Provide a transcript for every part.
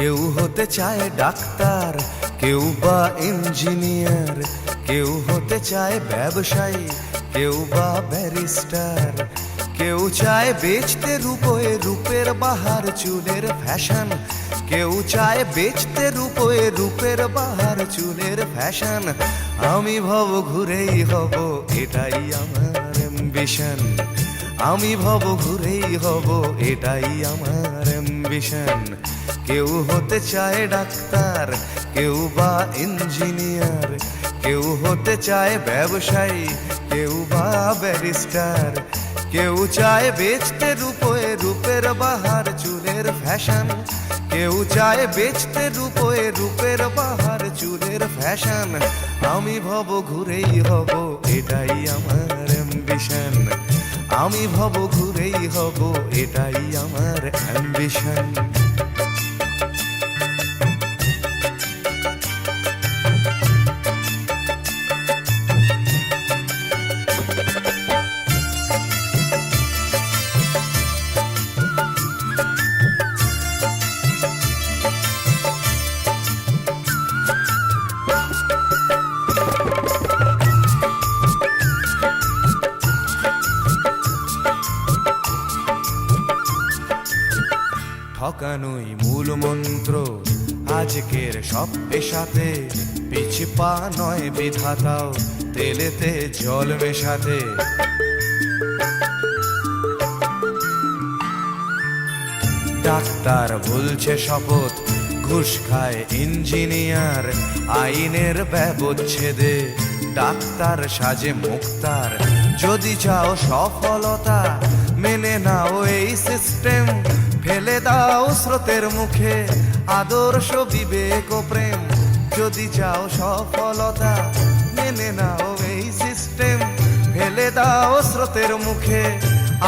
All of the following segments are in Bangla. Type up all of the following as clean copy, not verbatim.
কেউ হতে চায় ডাক্তার, কেউ বা ইঞ্জিনিয়ার, কেউ হতে চায় ব্যবসায়ী, কেউ বা ব্যারিস্টার। কেউ চায় বেচতে রূপোয় রূপের বাহার চুলের ফ্যাশন, কেউ চায় বেচতে রূপোয় রূপের বাহার চুলের ফ্যাশন। আমি ভব ঘুরেই হব, এটাই আমার অ্যাম্বিশন। আমি ভব ঘুরেই হব, এটাই আমার অ্যাম্বিশন। কেউ হতে চায় ডাক্তার, কেউ বা ইঞ্জিনিয়ার, কেউ হতে চায় ব্যবসায়ী, কেউ বা ব্যারিস্টার। কেউ চায় বেচতে রূপোয় রূপের বাহার চুলের ফ্যাশন, কেউ চায় বেচতে রূপোয় রূপের বাহার চুলের ফ্যাশন। আমি ভব ঘুরেই হব, এটাই আমার অ্যাম্বিশন। আমি ভব ঘুরেই হব, এটাই আমার অ্যাম্বিশন। ঠকানোই মূল মন্ত্র আজকের সব পেশাতে, পিছে পা নয় বিধাতাও তেলেতে জল মেশাতে। ডাক্তার বলছে শপথ, ঘুষ খায় ইঞ্জিনিয়ার আইনের ব্যবচ্ছেদে। ডাক্তার সাজে মুক্তার, যদি চাও সফলতা মেনে নাও এই সিস্টেম। ফেলে দাও স্রোতের মুখে আদর্শ বিবেক ও প্রেম। যদি চাও সফলতা মেনে নাও এই সিস্টেম। ফেলে দাও স্রোতের মুখে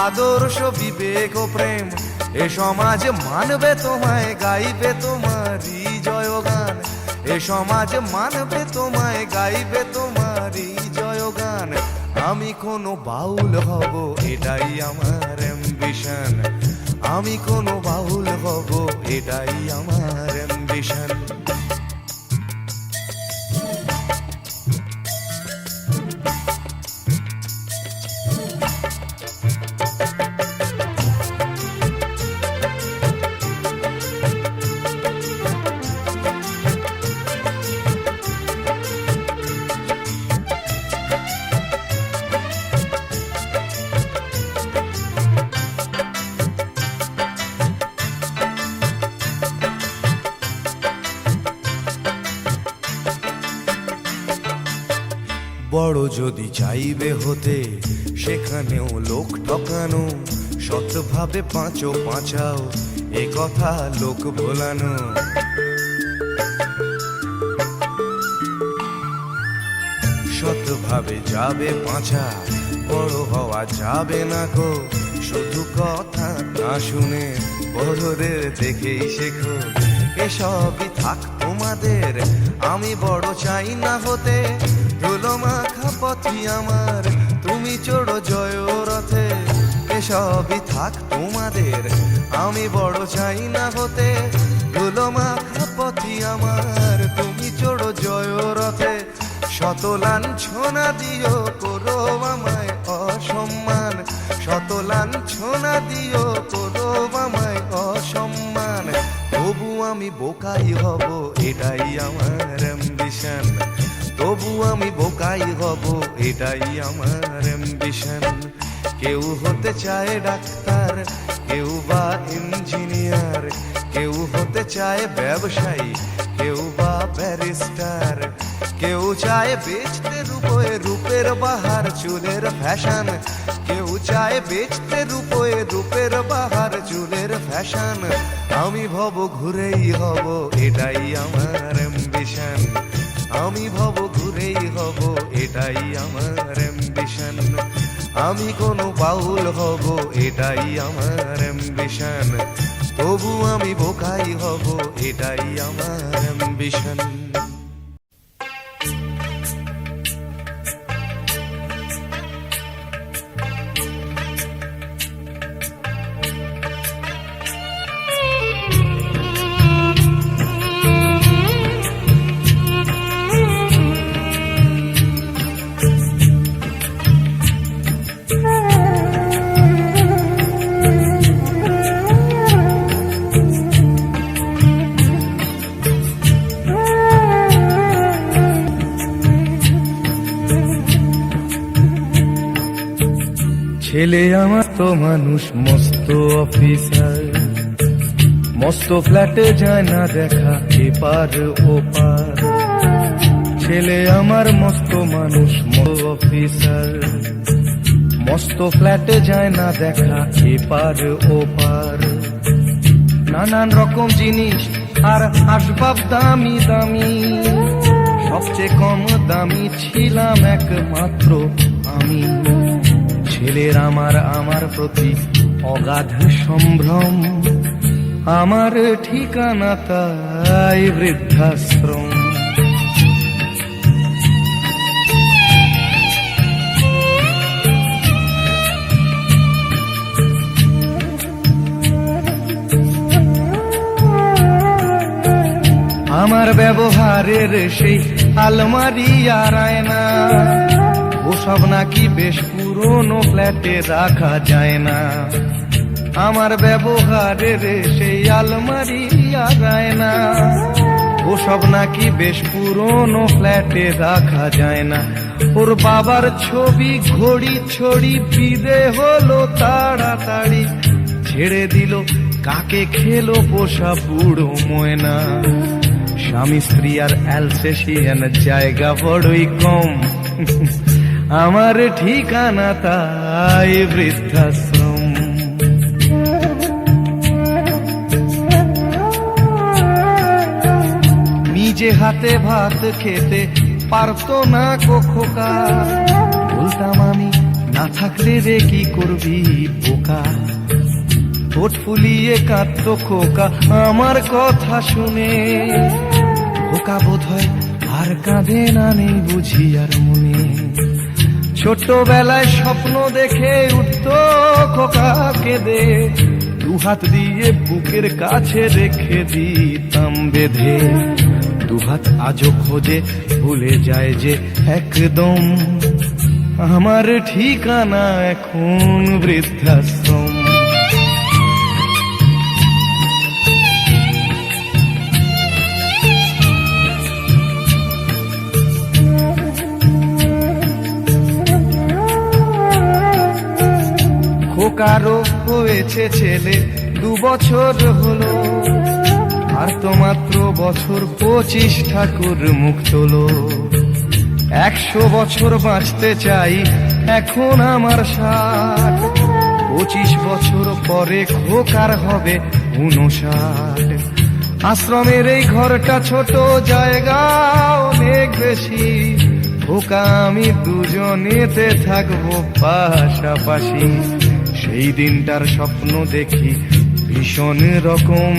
আদর্শ বিবেক ও প্রেম। এ সমাজ মানবে তোমায়, গাইবে তোমারই জয়গান। এ সমাজ মানবে তোমায়, গাইবে তোমারই জয়গান। আমি কোনো বাউল হব, এটাই আমার অ্যাম্বিশন। আমি কোনো বাউল হব, এটাই আমার অ্যাম্বিশন। বড় যদি চাইবে হতে, সেখানেও লোক ঠকানো। সৎভাবে পাঁচো পাঁচাও, এ কথা লোক ভোলানো। সৎভাবে যাবে পাঁচা, বড় হওয়া যাবে না গো। শুধু কথা না শুনে বড়দের দেখেই শেখো। এসবই থাক তোমাদের, আমি বড় চাই না হতে। ধুলো মাখা পথই আমার, তুমি চড়ো জয় রথে। এসবই থাক তোমাদের, আমি বড় চাই না হতে। ধুলো মাখা পথই আমার, তুমি চড়ো জয় রথে। শত লাঞ্ছনা দিও করো আমায় অসম্মান, শত লাঞ্ছনা দিও করো আমায় অসম্মান। তবু আমি বোকাই হব, এটাই আমার অ্যাম্বিশন। তবু আমি বোকাই হব, এটাই আমার অ্যাম্বিশন। কেউ হতে চায় ডাক্তার, কেউ বা ইঞ্জিনিয়ার, কেউ হতে চায় ব্যবসায়ী, কেউ বা ব্যারিস্টার, কেউ চায় বেচতে রূপে রূপের বাহার চুলের ফ্যাশন, কেউ চায় বেচতে রূপে রূপের বাহার চুলের ফ্যাশন। আমি ভব ঘুরেই হব, এটাই আমার অ্যাম্বিশন, আমি ভব ঘুরেই হব, এটাই আমার অ্যাম্বিশন। আমি কোনো বাউল হব, এটাই আমার অ্যাম্বিশন, তবু আমি বোকাই হব, এটাই আমার অ্যাম্বিশন। ছেলে আমার তো মানুষ মস্ত অফিসার, মস্ত ফ্ল্যাটে যায় না দেখা এপার ওপার। ছেলে আমার মস্ত মানুষ মস্ত অফিসার, মস্ত ফ্ল্যাটে যায় না দেখা এপার ওপার। নানান রকম জিনিস আর আসবাব দামি দামি, সবচেয়ে কম দামি ছিলাম একমাত্র আমি। ছেলের আমার প্রতি অগাধ সম্ভ্রম, আমার ঠিকানা তাই বৃদ্ধাশ্রম। আমার ব্যবহারের সেই আলমারি আর আয়না, ওসব নাকি বেশ পুরনো ফ্ল্যাটে রাখা যায় না। আমার ব্যবহারের সেই আলমারি আর আয়না, ওসব নাকি বেশ পুরনো ফ্ল্যাটে রাখা যায় না। ওর বাবার ছবি ঘড়ি ছড়ি বিদে হলো তাড়াতাড়ি, ছেড়ে দিল কাকে খেলো পোষা বুড়ো ময়না। স্বামী স্ত্রী আর অ্যালসেশিয়ান জায়গা বড়ই কম, আমার ঠিকানা তাই বৃদ্ধাশ্রম। নিজে হাতে ভাত খেতে পারতো না খোকা, বলতাম আমি না থাকলে রে কি করবি বোকা। ঠোঁট ফুলিয়ে কাঁদতো খোকা আমার কথা শুনে, খোকা বোধ হয় আর কাঁদে না, নেই বুঝি আর মনে। ছোটবেলায় স্বপ্ন দেখে উঠতো খোকা কেঁদে, দুহাত দিয়ে বুকের কাছে রেখে দিতাম বেঁধে। দুহাত আজও খোঁজে ভুলে যায় যে একদম, আমার ঠিকানা এখন বৃদ্ধাশ্রম। খোকারও হয়েছে ছেলে 2 বছর হলো, আর তো মাত্র বছর 25 ঠাকুর মুখ তোলো। 100 বছর বাঁচতে চাই এখন আমার 60, 25 বছর পরে খোকার হবে 59। আশ্রমের এই ঘরটা ছোট, জায়গা অনেক বেশি, খোকা আমি দুজনেতে থাকবো পাশাপাশি। সেই দিনটার স্বপ্ন দেখি ভীষণ রকম,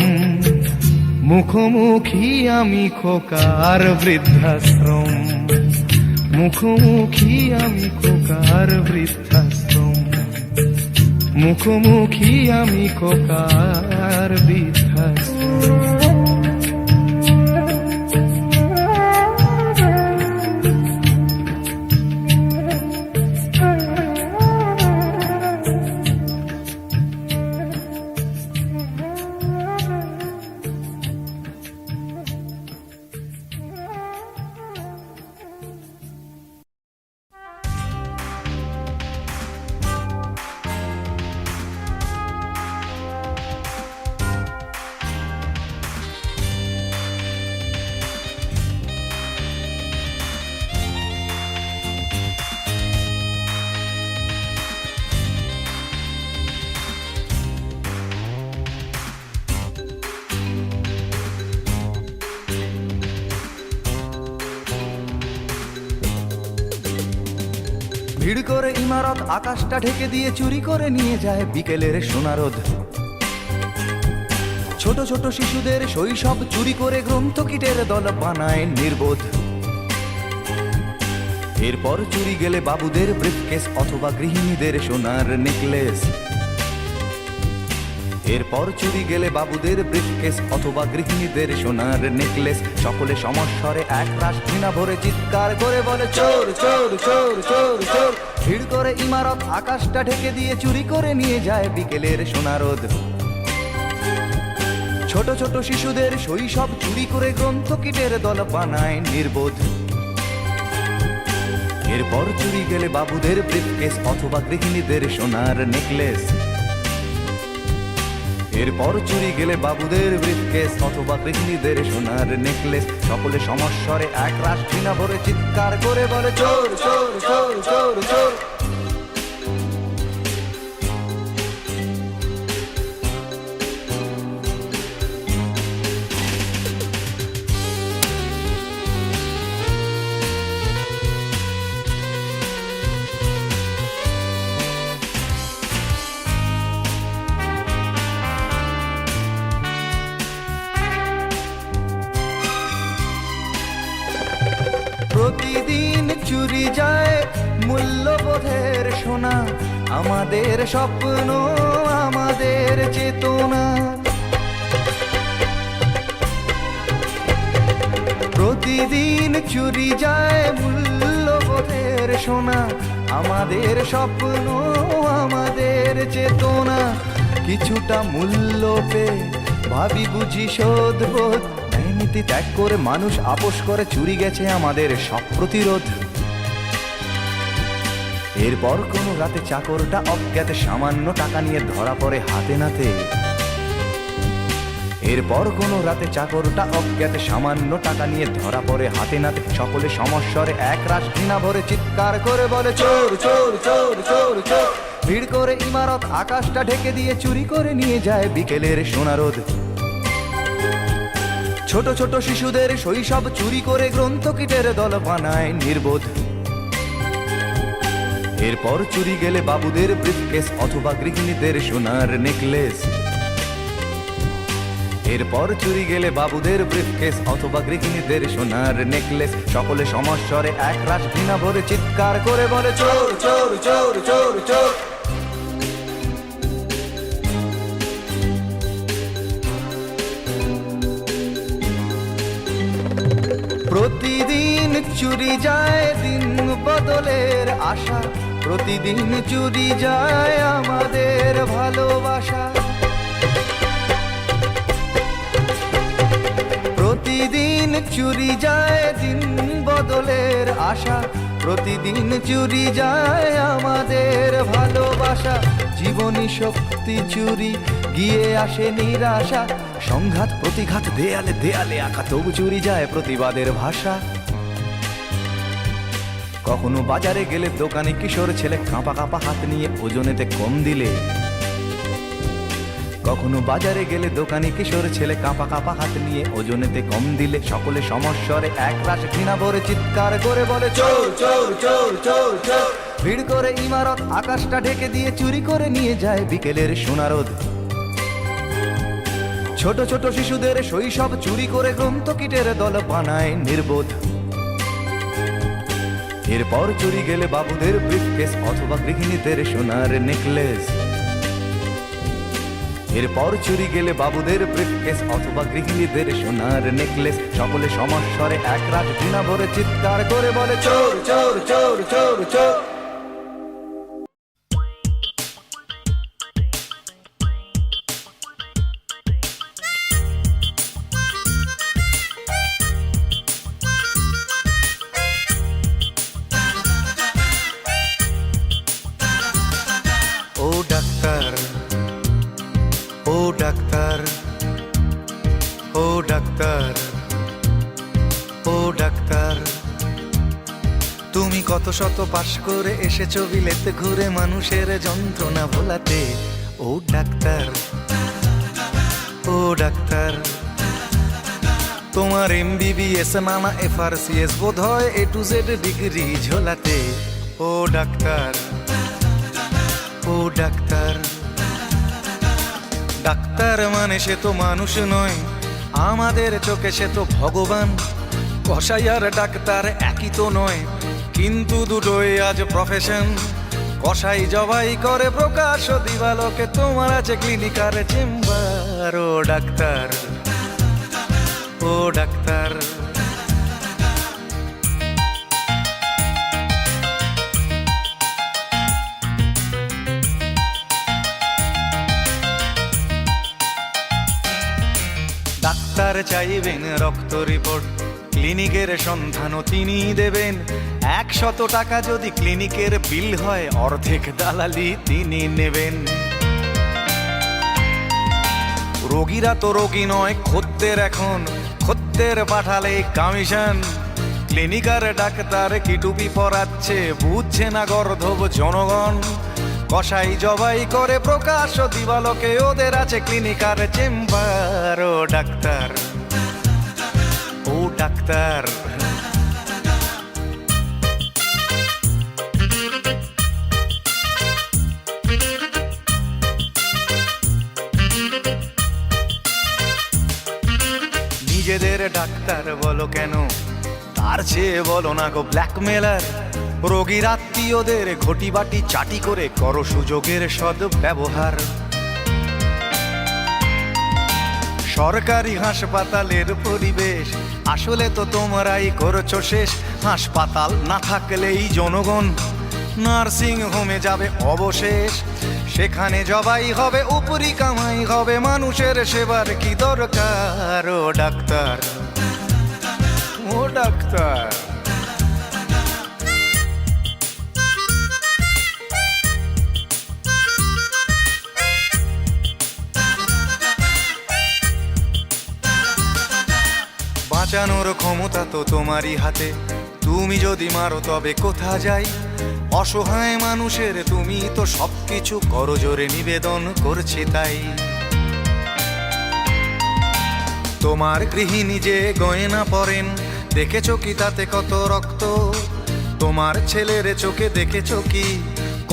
মুখোমুখি আমি খোকার বৃদ্ধাশ্রম, মুখোমুখি আমি খোকার বৃদ্ধাশ্রম, মুখোমুখি আমি খোকার বৃদ্ধাশ্রম। ভিড় করে ইমারত আকাশটা ঢেকে দিয়ে চুরি করে নিয়ে যায় বিকেলের সোনারোদ। ছোট ছোট শিশুদের শৈশব চুরি করে গ্রন্থকিটের দল বানায় নির্বোধ। এরপর চুরি গেলে বাবুদের ব্রিফকেস অথবা গৃহিণীদের সোনার নেকলেস। এরপর চুরি গেলে বাবুদের ব্রিফকেস অথবা গৃহিণীদের সোনার নেকলেস। সকলে সমস্বরে এক রাশ ঘৃণা ভরে চিৎকার করে বলে চোর চোর চোর চোর চোর। ভিড় করে ইমারত আকাশটা ঢেকে দিয়ে চুরি করে নিয়ে যায় বিকেলের সোনারোদ। ছোট ছোট শিশুদের শৈশব চুরি করে গ্রন্থকিটের দল বানায় নির্বোধ। এরপর চুরি গেলে বাবুদের ব্রিফকেস অথবা গৃহিণীদের সোনার নেকলেস। এরপর চুরি গেলে বাবুদের ব্রিফকেস অথবা গৃহিণীদের সোনার নেকলেস। সকলে সমস্বরে এক রাশ ঘৃণা ভরে চিৎকার করে বলে চোর চোর চোর চোর চোর। প্রতিদিন চুরি যায় মূল্যবোধের সোনা, আমাদের স্বপ্ন আমাদের চেতনা। প্রতিদিন চুরি যায় মূল্যবোধের সোনা, আমাদের স্বপ্ন আমাদের চেতনা। কিছুটা মূল্য পেয়ে ভাবি বুঝি শোধবোধ, নীতি ত্যাগ করে মানুষ আপোষ করে চুরি গেছে আমাদের সব প্রতিরোধ। এরপর কোনো রাতে চাকরটা অজ্ঞাতে সামান্য টাকা নিয়ে ধরা পড়ে হাতে নাতে। এরপর কোনো রাতে চাকরটা অজ্ঞাতে সামান্য টাকা নিয়ে ধরা পড়ে হাতে নাতে। সকলে সমস্বরে এক রাশ ঘৃণা ভরে চিৎকার করে বলে চোর চোর চোর চোর চোর। ভিড় করে ইমারত আকাশটা ঢেকে দিয়ে চুরি করে নিয়ে যায় বিকেলের সোনারোদ। ছোট ছোট শিশুদের শৈশব চুরি করে গ্রন্থকিটের দল বানায় নির্বোধ। এরপর চুরি গেলে বাবুদের ব্রিফকেস অথবা গৃহিণীদের সোনার নেকলেস। এরপর চুরি গেলে বাবুদের ব্রিফকেস অথবা গৃহিণীদের সোনার নেকলেস। সকলে সমস্বরে এক রাশ ঘৃণা ভরে চিৎকার করে বলে চোর চোর চোর চোর চোর। প্রতিদিন চুরি যায় দিন বদলের আশা, প্রতিদিন চুরি যায় আমাদের ভালোবাসা। প্রতিদিন চুরি যায় দিন বদলের আশা, প্রতিদিন চুরি যায় আমাদের ভালোবাসা। জীবনী শক্তি চুরি গিয়ে আসে নিরাশা, সংঘাত প্রতিঘাত দেয়ালে দেয়ালে আঁকা, তবু চুরি যায় প্রতিবাদের ভাষা। কখনো বাজারে গেলে দোকানে কিশোর ছেলে কাঁপা কাঁপা হাত নিয়ে ওজনেতে কম দিলে। কখনো বাজারে গেলে দোকানে কিশোর ছেলে কাঁপা কাঁপা হাত নিয়ে ওজনেতে কম দিলে। সকলে সমস্বরে এক রাশ ঘৃণা ভরে চিৎকার করে বলে চোর চোর চোর চোর চোর। ভিড় করে ইমারত আকাশটা ঢেকে দিয়ে চুরি করে নিয়ে যায় বিকেলের সোনারোদ। ছোট ছোট শিশুদের শৈশব চুরি করে গ্রন্থকিটের দল বানায় নির্বোধ। এরপর চুরি গেলে বাবুদের ব্রিফকেস অথবা গৃহিণীদের সোনার নেকলেস। এরপর চুরি গেলে বাবুদের ব্রিফকেস অথবা গৃহিণীদের সোনার নেকলেস। সকলে সমস্বরে এক রাত ঘৃণা ভরে চিৎকার করে বলে চোর চোর চোর চোর চোর। ও ডাক্তার, ও ডাক্তার, ও ডাক্তার, ও ডাক্তার, তুমি কত শত পাশ করে এসেছো বিলেতে ঘুরে মানুষের যন্ত্রণা ভোলাতে। ও ডাক্তার, ও ডাক্তার, তোমার MBBS নানা FRCS বোধ হয় A to Z ডিগ্রি ঝোলাতে। ও ডাক্তার, ও ডাক্তার। ডাক্তার মানে সে তো মানুষ নয়, আমাদের চোখে সে তো ভগবান। কসাই আর ডাক্তার একই তো নয়, কিন্তু দুটোই আজ প্রফেশন। কসাই জবাই করে প্রকাশ দিবালোকে, তোমার আছে ক্লিনিকার চেম্বার। ও ডাক্তার, ও ডাক্তার। ডাক্তার চাইবেন রক্ত রিপোর্ট, ক্লিনিকের সন্ধানও তিনি দেবেন। 100 টাকা যদি ক্লিনিকের বিল হয়, অর্ধেক দালালি তিনি নেবেন। রোগীরা তো রোগী নয় খদ্দের, এখন খদ্দের পাঠালে কমিশন। ক্লিনিকার ডাক্তার কি টুপি পরাচ্ছে, বুঝছে না গর্ধব জনগণ। কসাই জবাই করে প্রকাশ দিবালোকে, ওদের আছে ক্লিনিকার চেম্বার। ও ডাক্তার, ও ডাক্তার। নিজেদের ডাক্তার বলো কেন, তার চেয়ে বলো না গো ব্ল্যাকমেলার। রোগীর আত্মীয়দের ঘটি বাটি চাটি করে করো সুযোগের সদ্ব্যবহার। সরকারি হাসপাতালের পরিবেশ আসলে তো তোমরাই করছো শেষ। হাসপাতাল না থাকলেই জনগণ নার্সিং হোমে যাবে অবশেষ। সেখানে জবাই হবে, উপরি কামাই হবে, মানুষের সেবার কি দরকার। ও ডাক্তার, ও ডাক্তার। বাঁচানোর ক্ষমতা তো তোমারই হাতে, তুমি যদি মারো তবে কোথা যাই। অসহায় মানুষের তুমি তো সবকিছু করজোরে নিবেদন করছি তাই। তোমার গৃহিণী যে গয়না পরেন, দেখেছো কি তাতে কত রক্ত? তোমার ছেলের চোখে দেখেছো কি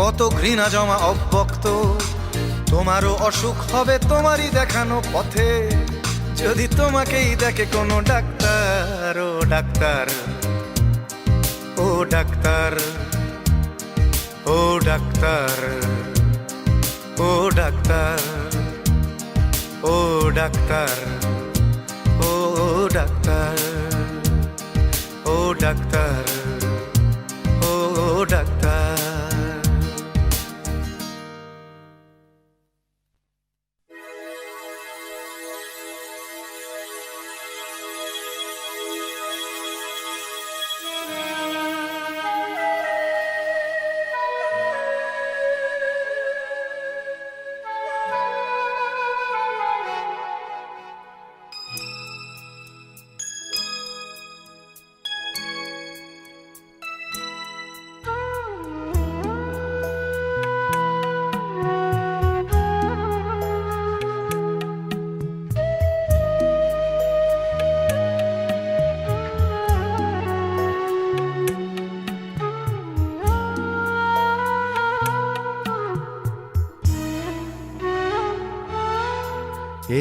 কত ঘৃণা জমা অব্যক্ত? তোমারও অসুখ হবে তোমারই দেখানো পথে, যদি তোমাকেই দেখে কোনো ডাক্তার। ও ডাক্তার, ও ডাক্তার, ও ডাক্তার, ও ডাক্তার, ও ডাক্তার, ও ডাক্তার, ও ডাক্তার, ও ডাক্তার।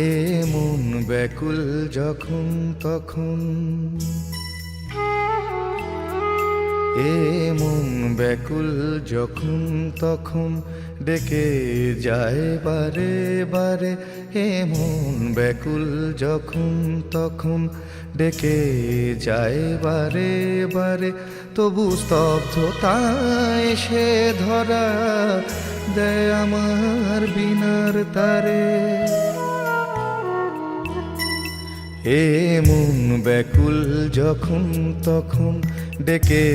এ মন ব্যাকুল যখন তখন, এ মন ব্যাকুল যখন তখন ডেকে যায় বারে বারে। এ মন ব্যাকুল যখন তখন ডেকে যায় বারে বারে। তবু স্তব্ধতা এসে ধরা দেয় আমার বিনার তারে। এ মন ব্যাকুল যখন তখন ডেকে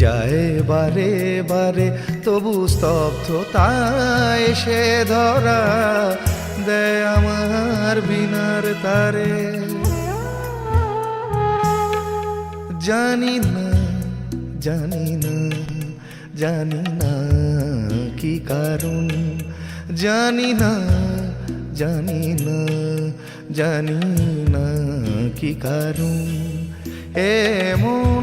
যায় বারে বারে। তবু স্তব্ধতা এসে ধরা দেয় আমার বিনার তারে। জানি না, জানি না, জানি না কি কারণ, জানি না, জানি না, জানি না কি কারণ। এমন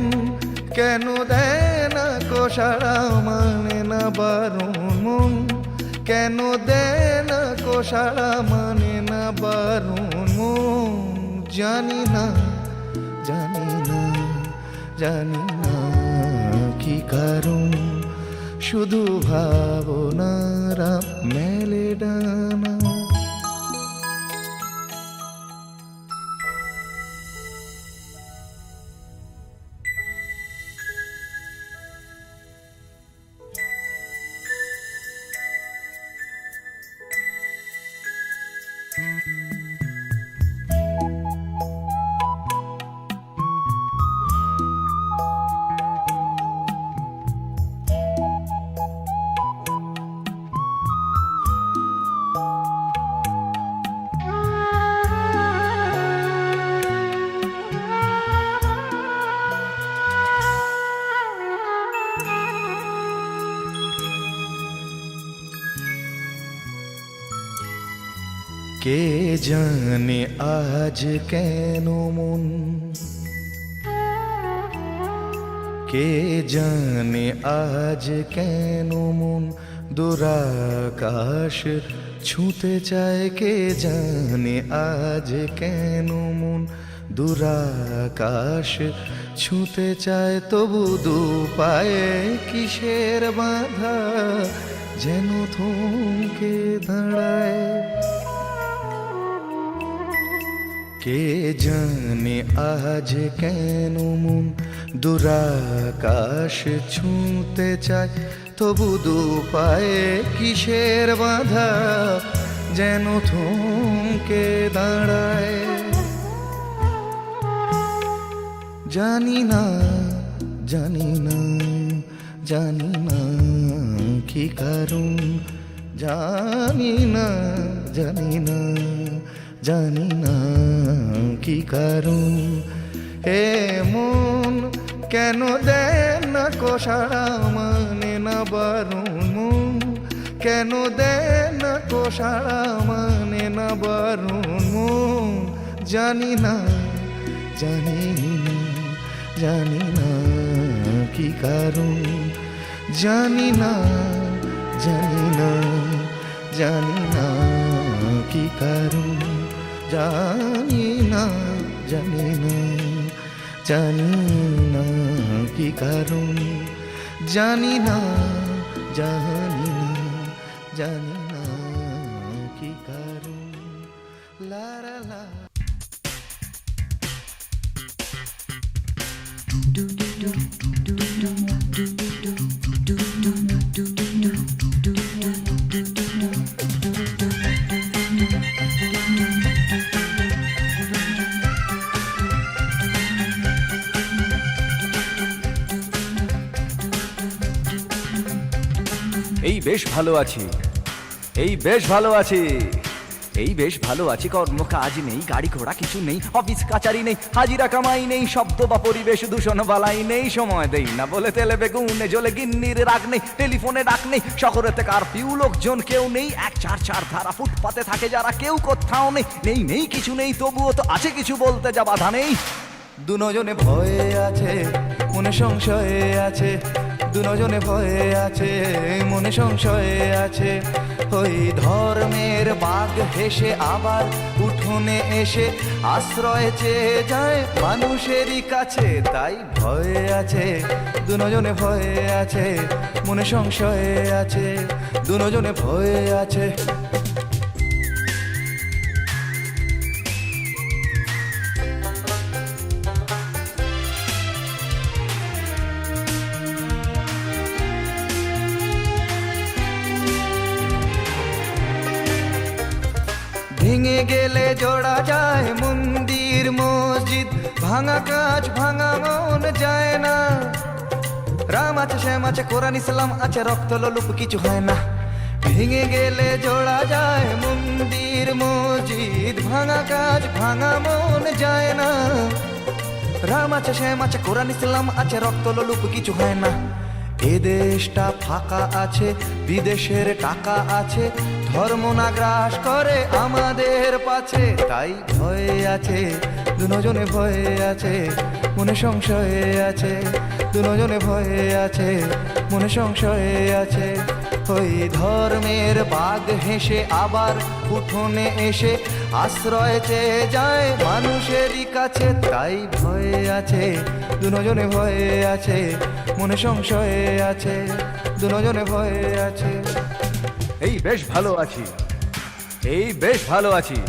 কেন দেয় না সাড়া মানে না বারণ মন, কেন দেয় না গো সাড়া মানে না বারণ মন। জানি না জানি না জানি না কি কারণ, শুধু ভাবনারা মেলে ডানা। কে জানে আজ কেন মন, কে জানে আজ কেন মন দুরাকাশ ছুঁতে চায়। কে জানে আজ কেন মন দুরাকাশ ছুঁতে চায়। তবু দু পায়ে কিসের বাধা যেন থমকে দাঁড়ায়। কে জানে আজ কেন মন দুরাকাশ ছুঁতে চায়। তবু দু পায়ে কিসের বাধা যেন থমকে দাঁড়ায়। জানি না জানি না জানি না কি কারণ, জানি না জানি না জানি না কি কারণ। এ মন কেন দেয় না গো সাড়া মানে না বারণ মন, কেন দেয় না গো সাড়া মানে না বারণ মন। জানি না জানি না জানি না কি কারণ, জানি না জানি না জানি না কি কারণ। জানি না জানি না জানি না কি কারণ, জানি না জানি না জানি না কি কারণ। লা লা লা। এই বেশ ভালো আছি, এই বেশ ভালো আছি, এই বেশ ভালো আছি। কর্ম কাজ নেই, গাড়ি ঘোড়া কিছু নেই, অফিস কাচারি নেই, হাজিরা কামাই নেই, শব্দ বা পরিবেশ দূষণ বালাই নেই। সময় দেই না বলে তেলে বেগুনে জ্বলে গিন্নির রাগ নেই, টেলিফোনে ডাক নেই, শহরেতে কারফিউ লোকজন কেউ নেই। 1-4-4 ধারা ফুটপাতে থাকে যারা, কেউ কোথাও নেই। নেই নেই কিছু নেই, তবুও তো আছে কিছু, বলতে যা বাধা নেই। দুজনে ভয়ে আছে মনে সংশয়ে আছে, দুজনে ভয়ে আছে মনে সংশয়ে আছে। ওই ধর্মের বাঘ হেসে আবার উঠোনে এসে আশ্রয় চেয়ে যায় মানুষেরই কাছে। তাই ভয়ে আছে দুজনে ভয়ে আছে মনে সংশয়ে আছে, দুজনে ভয়ে আছে। ভেঙে গেলে জোড়া যায় মন্দির মসজিদ, ভাঙা কাজ ভাঙা মন যায় না। রাম আছে শ্যাম আছে কোরআন ইসলাম আছে, রক্ত লোলুপ কিছু হয় না। ভেঙে গেলে জোড়া যায় মন্দির মসজিদ, ভাঙা কাজ ভাঙা মন যায় না। রাম আছে শ্যাম আছে কোরআন ইসলাম আছে, রক্ত লোলুপ কিছু হয় না। এ দেশটা ফাঁকা আছে, বিদেশের টাকা আছে, ধর্ম না গ্রাস করে আমাদের পাছে। তাই ভয়ে আছে দুজনে ভয়ে আছে মনে সংশয়ে আছে, দুজনে ভয়ে আছে, মনে সংশয়ে আছে। ওই ধর্মের বাঘ হেসে আবার উঠোনে এসে আশ্রয় চেয়ে যায় মানুষেরই কাছে, তাই ভয়ে আছে, দুজনে ভয়ে আছে, মনে সংশয়ে আছে, দুজনে ভয়ে আছে। এই বেশ ভালো আছি, এই বেশ ভালো আছি,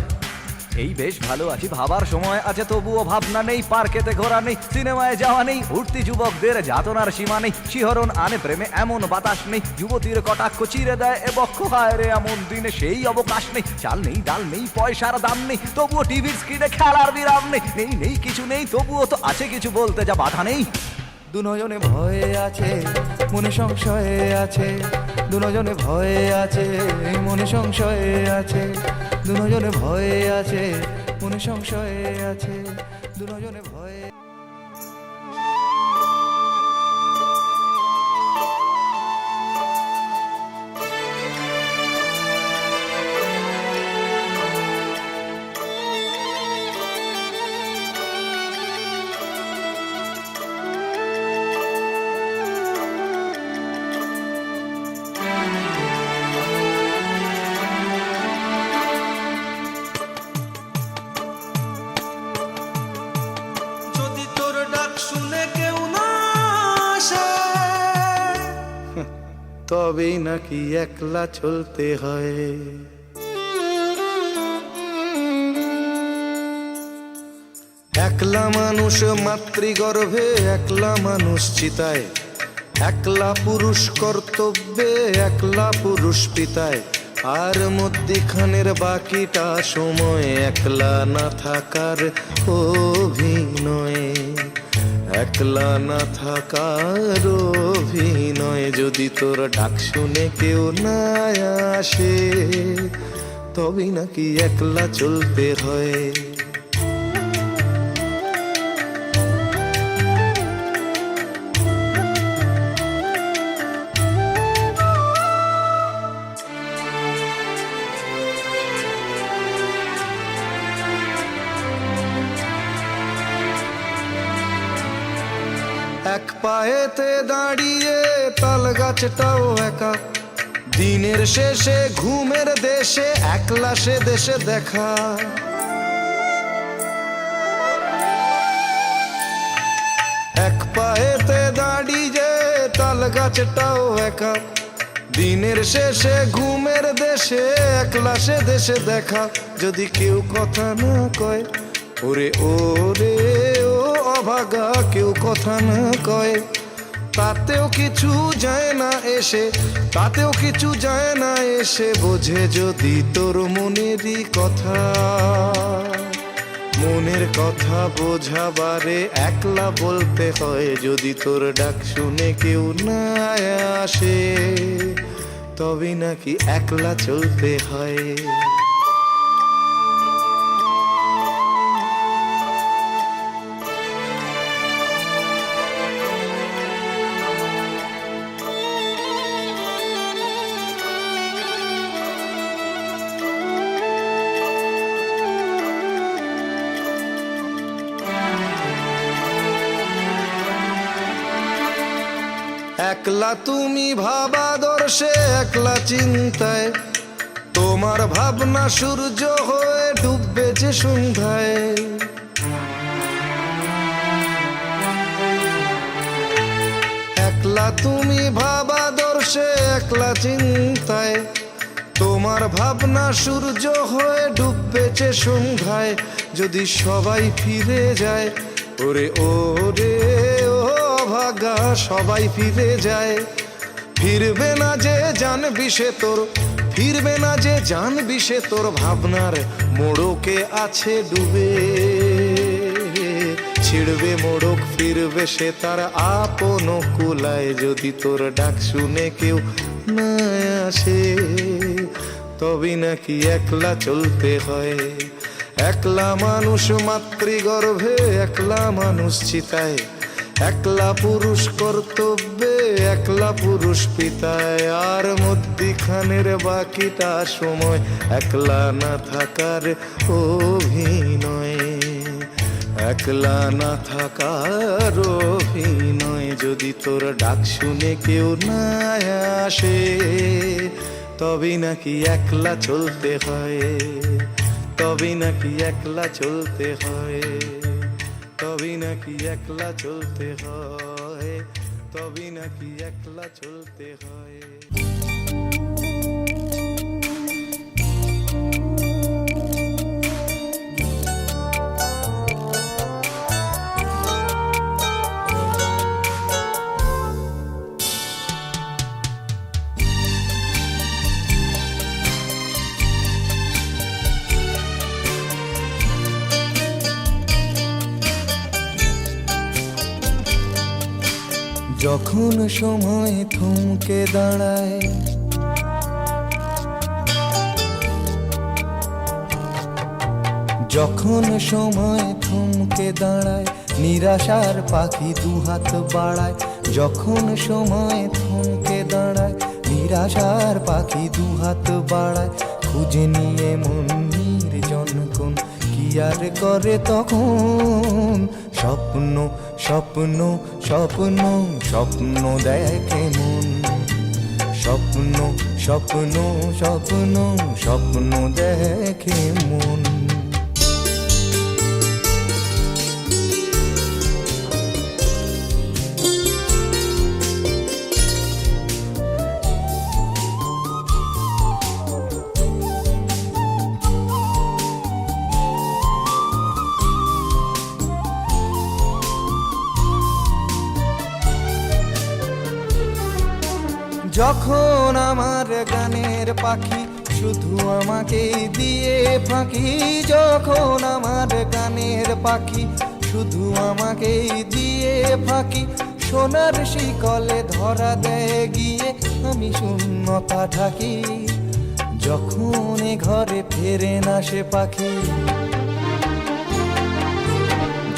এই বেশ ভালো আছি। ভাবার সময় আছে তবুও ভাবনা নেই, পার্কেতে ঘোরা নেই, সিনেমায় যাওয়া নেই, উঠতি যুবকদের যাতনার সীমা নেই, শিহরণ আনে প্রেমে এমন বাতাস নেই, যুবতীর কটাক্ষ চিরে দেয় এ বক্ষ, হায় রে এমন দিনে সেই অবকাশ নেই। চাল নেই, ডাল নেই, পয়সার দাম নেই, তবুও টিভির স্ক্রিনে খেলার বিরাম নেই, নেই নেই কিছু নেই, তবুও তো আছে কিছু বলতে যা বাধা নেই। দুজনে ভয়ে আছে, মনে সংশয়ে আছে, দুজনে ভয়ে আছে, মনে সংশয়ে আছে, দুজনে ভয়ে আছে, মনে সংশয়ে আছে, দুজনে ভয়ে। যদি তোর ডাক শুনে কেউ না আসে, তবেই নাকি একলা চলতে হয়। একলা মানুষ মাতৃগর্ভে, একলা মানুষ চিতায়, একলা পুরুষ কর্তব্যে, একলা পুরুষ পিতায়, আর মধ্যিখানের বাকিটা সময় একলা না থাকার অভিনয়, একলা না থাকার অভিনয়। যদি তোর ডাক শুনে কেউ না আসে, তবেই নাকি একলা চলতে হয়। এক পায়েতে দাঁড়িয়ে তাল গাছটাও একা, দিনের শেষে ঘুমের দেশে একলা সে দেশে দেখা। এক পায়েতে দাঁড়িয়ে তাল গাছটাও একা, দিনের শেষে ঘুমের দেশে একলা সে দেশে দেখা। যদি কেউ কথা না কয়, ওরে ওরে ও অভাগা, কেউ কথা না কয়, তাতেও কিছু যায় না এসে, তাতেও কিছু যায় না এসে। বোঝে যদি তোর মনেরই কথা, মনের কথা বোঝাবারে একলা বলতে হয়। যদি তোর ডাক শুনে কেউ না আসে, তবে নাকি একলা চলতে হয়। একলা তুমি ভাবাদর্শে, একলা চিন্তায়, তোমার ভাবনা সূর্য হয়ে ডুববে যে সন্ধ্যায়। একলা তুমি ভাবাদর্শে, একলা চিন্তায়, তোমার ভাবনা সূর্য হয়ে ডুববে যে সন্ধ্যায়। যদি সবাই ফিরে যায়, ওরে ওরে ও ভাগা, সবাই ফিরে যায়, ফিরবে না যে জানবি সে তোর, ফিরবে না যে জানবি সে তোর ভাবনার মোড়কে আছে ডুবে। ছিড়বে মোড়ক, ফিরবে সে তার আপন কুলায়। যদি তোর ডাক শুনে কেউ না আসে, তবে নাকি একলা চলতে হয়। একলা মানুষ মাতৃগর্ভে, একলা মানুষ চিতায়, একলা পুরুষ কর্তব্যে, একলা পুরুষ পিতায়, আর মধ্যিখানের বাকিটা সময় একলা না থাকার অভিনয়, একলা না থাকার অভিনয়, যদি তোর ডাক শুনে কেউ না আসে, তবে নাকি একলা চলতে হয়, তবে নাকি একলা চলতে হয়, তবে নাকি একলা চলতে হয়, তবে নাকি একলা চলতে হয়। যখন সময় থমকে দাঁড়ায়, যখন সময় থমকে দাঁড়ায়, নিরাশার পাখি দুহাত বাড়ায়, যখন সময় থমকে দাঁড়ায়, নিরাশার পাখি দুহাত বাড়ায়, খুঁজে নিয়ে মন নির্জন কোন কি আর করে তখন, স্বপ্ন স্বপ্ন স্বপ্ন স্বপ্ন দেখে মন, স্বপ্ন স্বপ্ন স্বপ্ন স্বপ্ন দেখে মন। যখন আমার গানের পাখি শুধু আমাকে দিয়ে ফাঁকি, যখন আমার গানের পাখি শুধু আমাকে দিয়ে ফাঁকি, সোনার শিকলে ধরা দেয় গিয়ে আমি শূন্যতা ঢাকি, যখন এ ঘরে ফেরে না সে পাখি,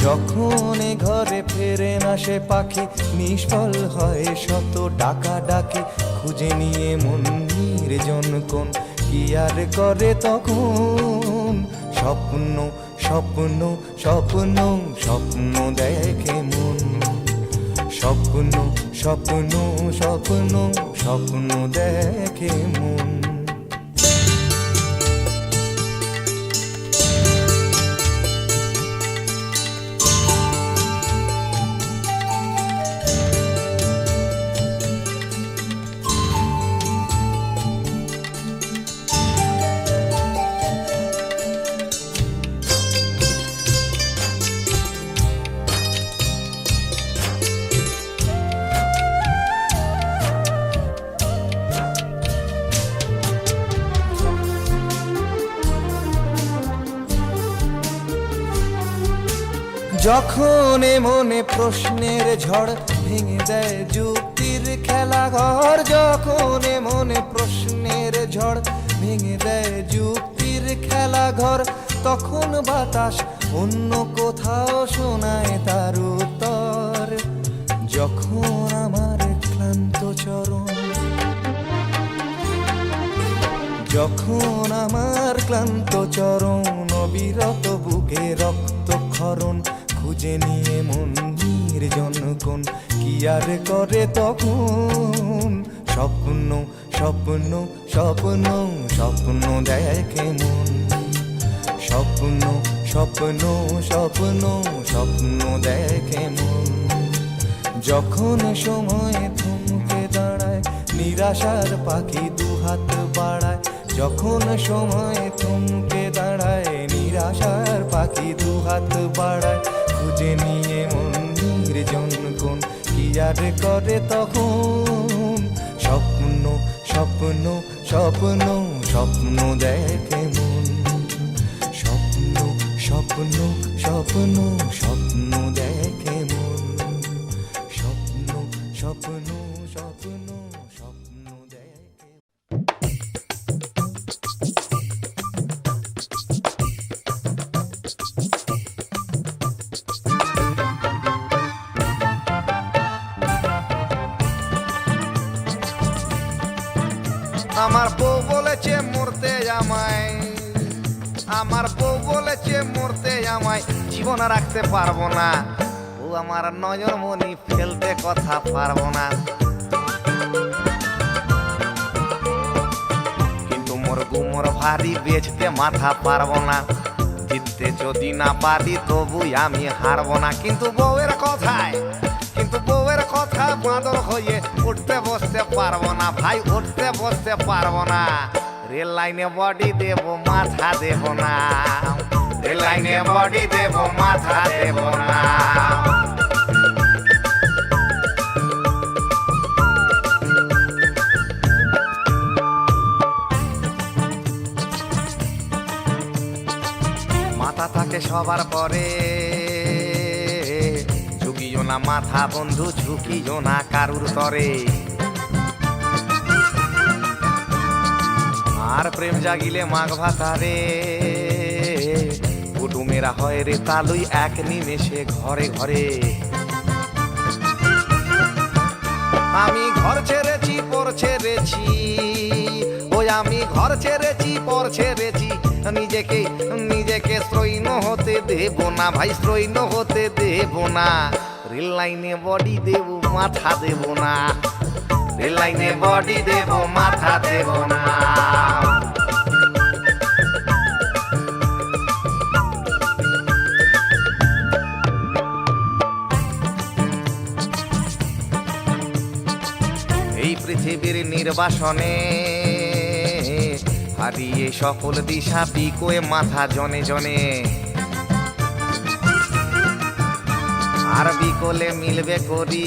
যখন এ ঘরে ফেরে না সে পাখি, নিষ্ফল হয় শত ডাকা ডাকে, খুঁজে নিয়ে মন নির্জন কোন কি আর করে তখন, স্বপ্ন স্বপ্ন স্বপ্ন স্বপ্ন দেখে মন, স্বপ্ন স্বপ্ন স্বপ্ন স্বপ্ন দেখে মন। যখন এ মনে প্রশ্নের ঝড় ভেঙে দেয় যুক্তির খেলা ঘর, যখন এ মনে প্রশ্নের ঝড় ভেঙে দেয় যুক্তির খেলা ঘর, তখন বাতাস অন্য কোথাও শোনায় তার উত্তর, যখন আমার ক্লান্ত চরণ, যখন আমার ক্লান্ত চরণ, অবিরত বুকে রক্ত ক্ষরণ, খুঁজে নিয়ে মন নির্জন কোন কি আর করে তখন, স্বপ্ন স্বপ্ন স্বপ্ন স্বপ্ন দেখে মন, স্বপ্ন স্বপ্ন স্বপ্ন স্বপ্ন দেখে মন, যখন সময় থমকে দাঁড়ায়, নিরাশার পাখি দুহাত বাড়ায়, যখন সময় থমকে দাঁড়ায়, নিরাশার পাখি দুহাত বাড়ায়, খুঁজে নিয়ে মন নির্জন কোন কি আর করে তখন, স্বপ্ন স্বপ্ন স্বপ্ন স্বপ্ন দেখে মন, স্বপ্ন স্বপ্ন স্বপ্ন স্বপ্ন দেখে মন, স্বপ্ন স্বপ্ন স্বপ্ন স্বপ্ন দেখে। আমার বউ বলেছে মরতে আমায়, আমার বউ বলেছে মরতে আমায় জীবন রাখতে পারবো না, ও আমার নয়ন মনি ফেলতে কথা পারবো না। কিন্তু মোর গুমর ভারী বেচতে মাথা পারবো না, জিততে যদি না পারি তবু আমি হারবো না। কিন্তু বউয়ের কথা বাঁদর হয়ে উঠতে বসতে পারবো না ভাই, উঠতে বসতে পারবো না। রেল লাইনে বডি দেব মাথা দেব না, রেল লাইনে বডি দেব মাথা দেব না। মাথা থাকে সবার পরে, ঝুঁকিও না মাথা বন্ধু, ঝুঁকিও না কারুর তরে। আর প্রেম জাগিলে মাঘ ভাতারে, কুটুমেরা হয় রে তালুই এক নিমেষে ঘরে ঘরে। আমি ঘর ছেড়েছি পর ছেড়েছি, ওই আমি ঘর ছেড়েছি পর ছেড়েছি, নিজেকে স্ত্রৈণ হতে দেব না ভাই, স্ত্রৈণ হতে দেব না। রেল লাইনে বডি দেব মাথা দেব না, রেল লাইনে বডি দেব মাথা দেব না। এই পৃথিবীর নির্বাসনে হারিয়ে সকল দিশা পিকোয়ে মাথা জনে জনে। আর বিকলে মিলবে করি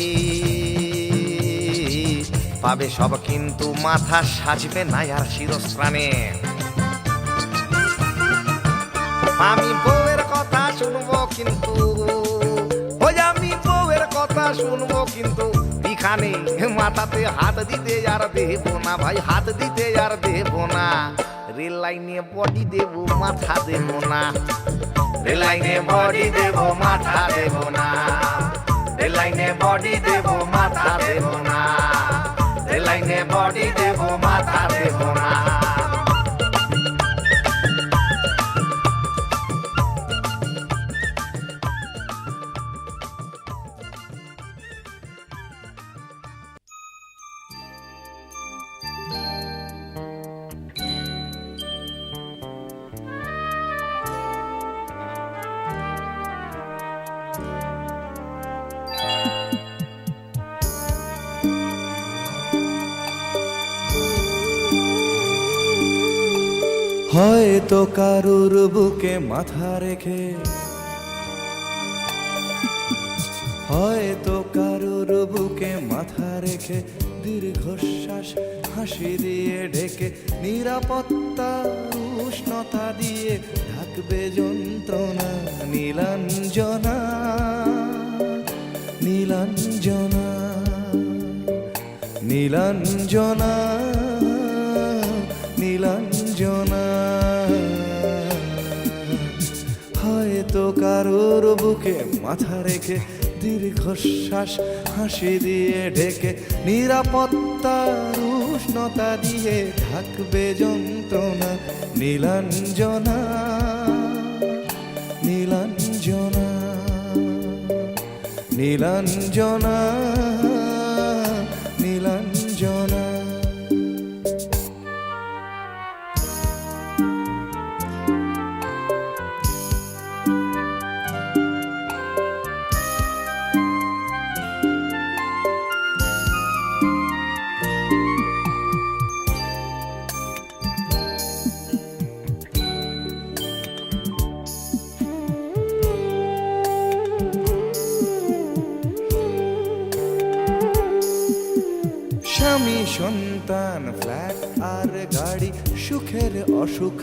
পাবে সব, কিন্তু মাথা সাজবে না আর শিরস্ত্রাণে। আমি বউয়ের কথা শুনবো কিন্তু, ওই আমি বউয়ের কথা শুনবো কিন্তু এখানে মাথাতে হাত দিতে আর দেব না ভাই, হাত দিতে আর দেব না। রেল লাইনে বডি দেব মাথা দেব না, রেল লাইনে বডি দেব মাথা দেব না, রেল লাইনে বডি দেব মাথা দেব না, রেল লাইনে বডি দেব মাথা দেব না। হয়তো কারুর বুকে মাথা রেখে, হয়তো কারুর বুকে মাথা রেখে দীর্ঘশ্বাস হাসি দিয়ে ঢেকে, নিরাপত্তা উষ্ণতা দিয়ে ঢাকবে যন্ত্রণা। নীলাঞ্জনা নীলাঞ্জনা নীলাঞ্জনা নীলাঞ্জনা। হয়তো কারোর বুকে মাথা রেখে দীর্ঘশ্বাস হাসি দিয়ে ঢেকে, নিরাপত্তার উষ্ণতা দিয়ে ঢাকবে যন্ত্রণা। নীলাঞ্জনা নীলাঞ্জনা নীলাঞ্জনা নীলাঞ্জনা। স্বামী সন্তান ফ্ল্যাট আর গাড়ি, সুখের অসুখ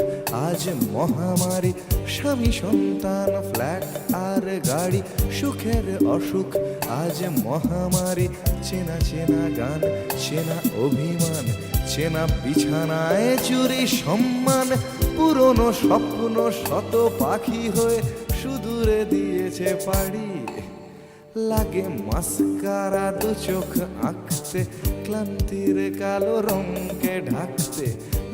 আজ মহামারী। স্বামী সন্তান ফ্ল্যাট আর গাড়ি, সুখের অসুখ আজ মহামারী। চেনা চেনা গান, চেনা অভিমান, চেনা বিছানায় চুরি সম্মান। পুরনো স্বপ্ন শত পাখি হয়ে সুদূরে দিয়েছে পাড়ি। লাগে মাস্কারা দু চোখ আঁকতে, ক্লান্তির কালো রঙকে ঢাকতে।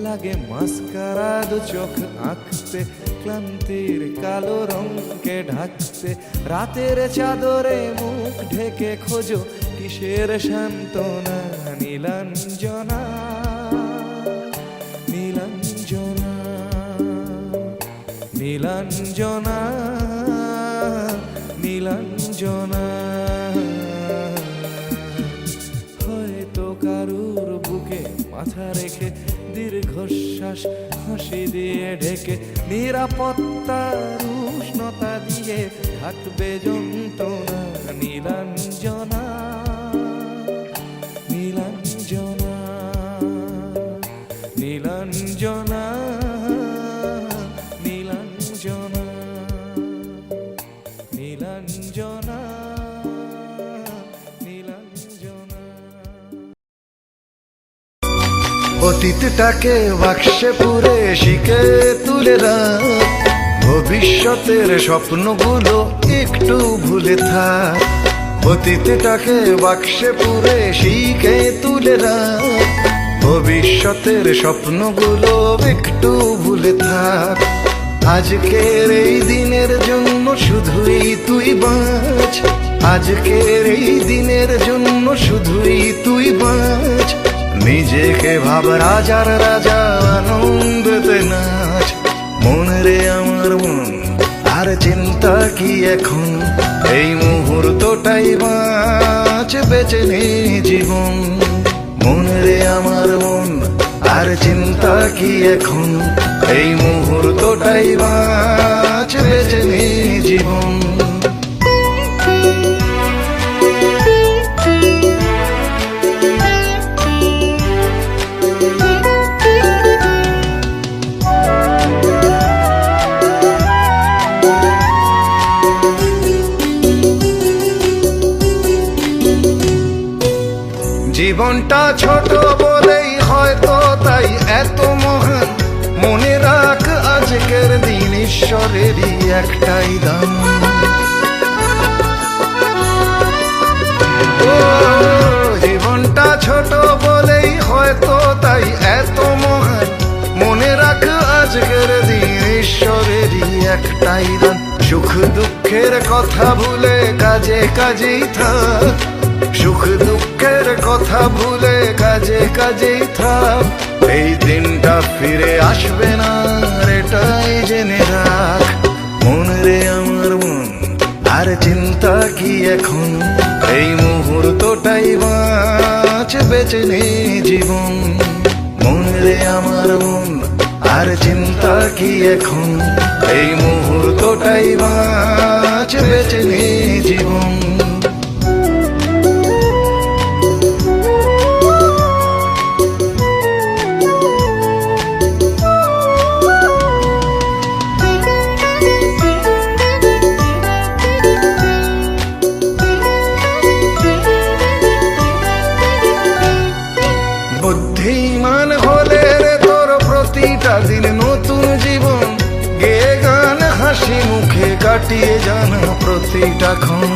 লাগে মাস্কারা দু চোখ আঁকতে, ক্লান্তির কালো রঙকে ঢাকতে, রাতের চাদরে মুখ ঢেকে খোঁজো কিসের সান্ত্বনা। নীলাঞ্জনা নীলাঞ্জনা নীলাঞ্জনা নীলাঞ্জনা। হয়তো কারুর বুকে মাথা রেখে দীর্ঘশ্বাস হাসি দিয়ে ঢেকে, নিরাপত্তার উষ্ণতা দিয়ে থাকবে যন্ত্রণা। নীলাঞ্জনা নীলাঞ্জনা নীলাঞ্জনা নীলাঞ্জনা নীলাঞ্জনা নীলাঞ্জনা। অতীতটাকে বাক্সে পুরে শিখে তুলে রাখ, ভবিষ্যতের স্বপ্নগুলো একটু ভুলে থাক। অতীতটাকে বাক্সে পুরে শিখে তুলে রাখ, ভবিষ্যতের স্বপ্নগুলো একটু ভুলে থাক। আজকের এই দিনের জন্য শুধুই তুই বাঁচ, আজকের এই দিনের জন্য শুধুই তুই বাঁচ। নিজেকে ভাব রাজার রাজা, আনন্দতে নাচ। মন রে আমার মন, আর চিন্তা কি এখন, এই মুহূর্তটাই বাঁচ, বেঁচে নে জীবন। মন রে আমার মন, আর চিন্তা কি এখন, এই মুহূর্তটাই বাঁচ, বেঁচে নে জীবন। জীবনটা ছোট বলেই হয়তো তাই এত মহান, মনে রাখ আজকের দিন ঈশ্বরেরই একটাই দান। ও জীবনটা ছোট বলেই হয়তো তাই এত মহান, মনে রাখ আজকের দিন ঈশ্বরেরই একটাই দান। সুখ দুঃখের কথা ভুলে কাজে কাজেই থাক, সুখ দুঃখের কথা ভুলে কাজে কাজেই থাক। এই দিনটা ফিরে আসবে না, এটাই জেনে রাখ। মন রে আমার মন, আর চিন্তা কি এখন, এই মুহূর্তটাই বাঁচ, বেঁচে নে জীবন। মন রে আমার মন, আর চিন্তা কি এখন, এই মুহূর্তটাই বাঁচ, বেঁচে নে জীবন। বুদ্ধিমান হলে রে তোর প্রতিটা দিন নতুন জীবন, গে গান হাসি মুখে কাটিয়ে জানা প্রতিটা ক্ষণ।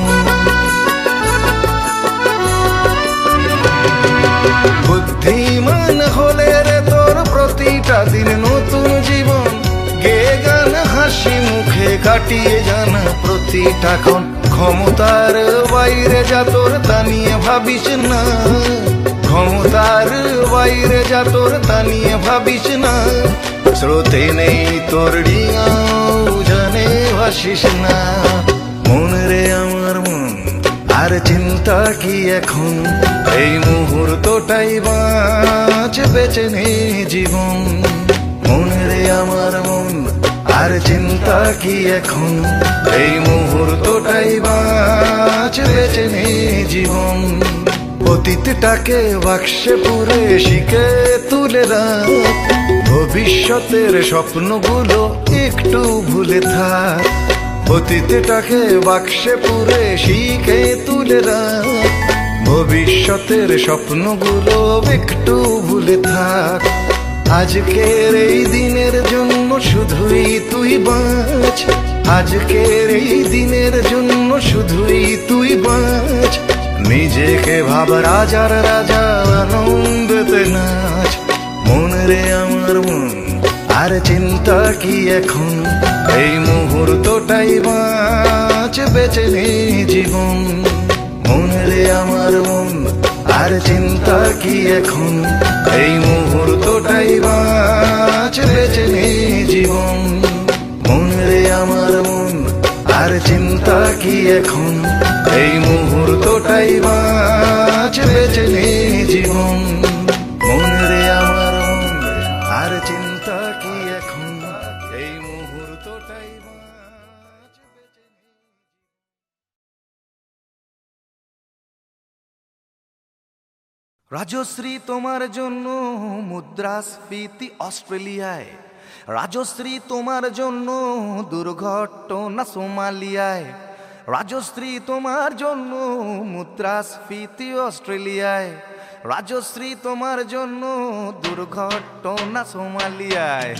বুদ্ধিমান হলে রে তোর প্রতিটা দিন নতুন জীবন, গে গান হাসি মুখে কাটিয়ে জানা প্রতিটা ক্ষণ। ক্ষমতার বাইরে যা তোর তা নিয়ে ভাবিস না, ক্ষমতার বাইরে যা তোর তা নিয়ে ভাবিস না। স্রোতে নেই তোর ডিঙাও জানে ভাসিস না। মন রে আমার মন, আর চিন্তা কি এখন, এই মুহূর্তটাই বাঁচ, বেঁচে নে জীবন। মন রে আমার মন, আর চিন্তা কি এখন, এই মুহূর্তটাই বাঁচ, বেঁচে নে জীবন। অতীতটাকে বাক্সে পুরে শিখে তুলে রাখ, ভবিষ্যতের স্বপ্নগুলো একটু ভুলে থাক। অতীতটাকে বাক্সে পুরে শিখে তুলে রাখ, ভবিষ্যতের স্বপ্নগুলো একটু ভুলে থাক। আজকের এই দিনের জন্য শুধুই তুই বাঁচ, আজকের এই দিনের জন্য শুধুই তুই বাঁচ। নিজেকে ভাব রাজার রাজা, আনন্দতে নাচ। মন রে আমার চিন্তা কি এখন, এই মুহূর্তটাই বাঁচ, বেঁচে নে জীবন। মন রে আমার মন, আর চিন্তা কি এখন, এই মুহূর্তটাই বাঁচ, বেঁচে নে জীবন। মন রে আমার মন, আর চিন্তা কি এখন, এই মুহূর্তটাই বাঁচ, বেঁচে নে জীবন। মন রে আমার মন, আর চিন্তা কি এখন, এই মুহূর্তটাই বাঁচ, বেঁচে নে। রাজশ্রী তোমার জন্য মুদ্রাস্ফীতি অস্ট্রেলিয়ায়, রাজশ্রী তোমার জন্য দুর্ঘটনা সোমালিয়ায়, রাজশ্রী তোমার জন্য মুদ্রাস্ফীতি অস্ট্রেলিয়ায়, রাজশ্রী তোমার জন্য দুর্ঘটনা সোমালিয়ায়।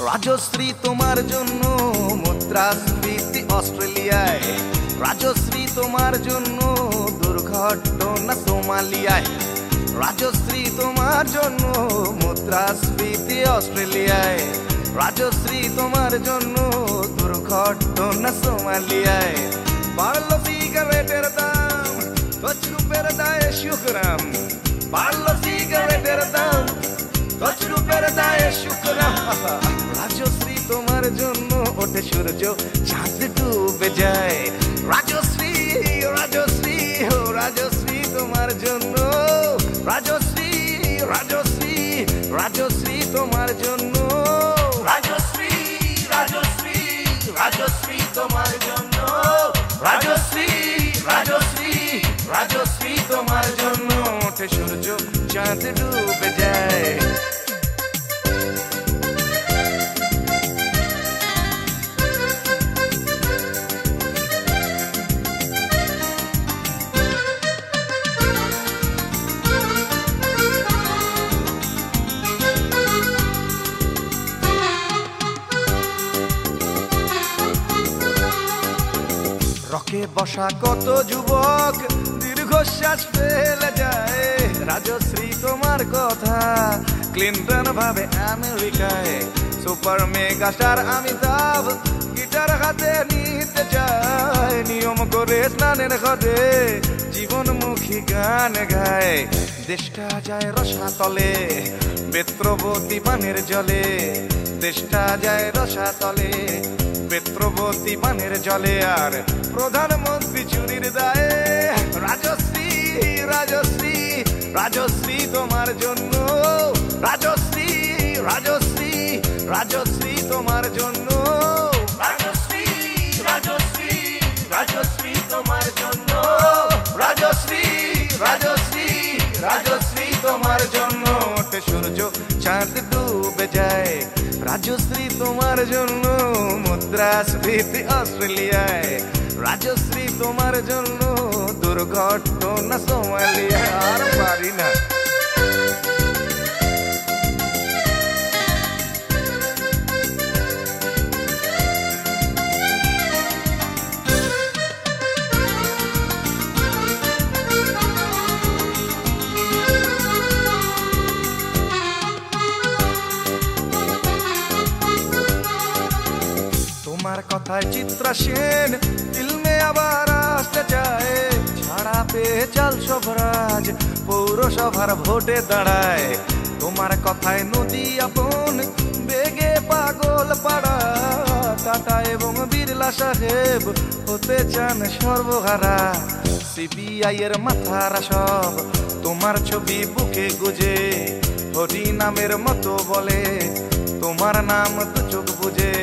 রাজশ্রী তোমার জন্য মুদ্রাস্ফীতি অস্ট্রেলিয়ায়, রাজশ্রী তোমার জন্য দুর্ঘটনা সোমালিয়ায়, রাজশ্রী তোমার জন্য মুদ্রাস্ফীতি অস্ট্রেলিয়ায়, রাজশ্রী তোমার জন্য দুর্ঘটনা সোমালিয়ায়। বাড়লো সিগারেটের দাম, 10 রুপের দায়ে শুকরাম, বাড়লো সিগারেটের দাম, 10 রুপের দায়ে শুকরাম। রাজশ্রী তোমার জন্য ওঠে সূর্য, চাঁদ ডুবে যায়, রাজশ্রী রাজশ্রী ও রাজশ্রী তোমার জন্য, রাজশ্রী রাজশ্রী রাজশ্রী তোমার জন্য, রাজশ্রী রাজশ্রী রাজশ্রী তোমার জন্য, রাজশ্রী রাজশ্রী রাজশ্রী তোমার জন্য ওঠে সূর্য, চাঁদ ডুবে যায়। রকে বসা কত যুবক দীর্ঘশ্বাস ফেলে যায়, রাজশ্রী তোমার কথা ক্লিন্টন ভাবে আমেরিকায়, super mega star Amitabh guitar হাতে নিতে চায়, নিয়ম করে স্নানের ঘাটে জীবনমুখী গান গায়, দেশটা যায় রসাতলে বেত্রবতী পানের জলে, দেশটা যায় রসাতলে বেত্রবতী পানের জলে, আর প্রধানমন্ত্রী চুরির দায়ে। রাজশ্রী রাজশ্রী রাজশ্রী তোমার জন্য, রাজশ্রী রাজশ্রী রাজশ্রী তোমার জন্য, রাজশ্রী রাজশ্রী রাজশ্রী তোমার জন্য, রাজশ্রী রাজশ্রী রাজশ্রী তোমার জন্য ওঠে সূর্য, চাঁদ ডুবে যায়, রাজশ্রী তোমার জন্য মুদ্রাস্ফীতি অস্ট্রেলিয়ায়, রাজশ্রী তোমার জন্য দুর্ঘটনা সোমালিয়ায়। আর পারি না। তোমার কথায় চিত্রা সেন ফিল্মে আবার আসতে চায়, ছাড়া পেয়ে চাল সবরাজ পৌরসভার ভোটে দাঁড়ায়, তোমার কথায় নদী আপন বেগে পাগল পাড়া, টাটা এবং বিড়লা সাহেব হতে চান সর্বহারা, সিবিআই এর মাথারা সব তোমার ছবি বুকে গুজে, হরি নামের মতো বলে তোমার নাম তো চোখ বুঝে,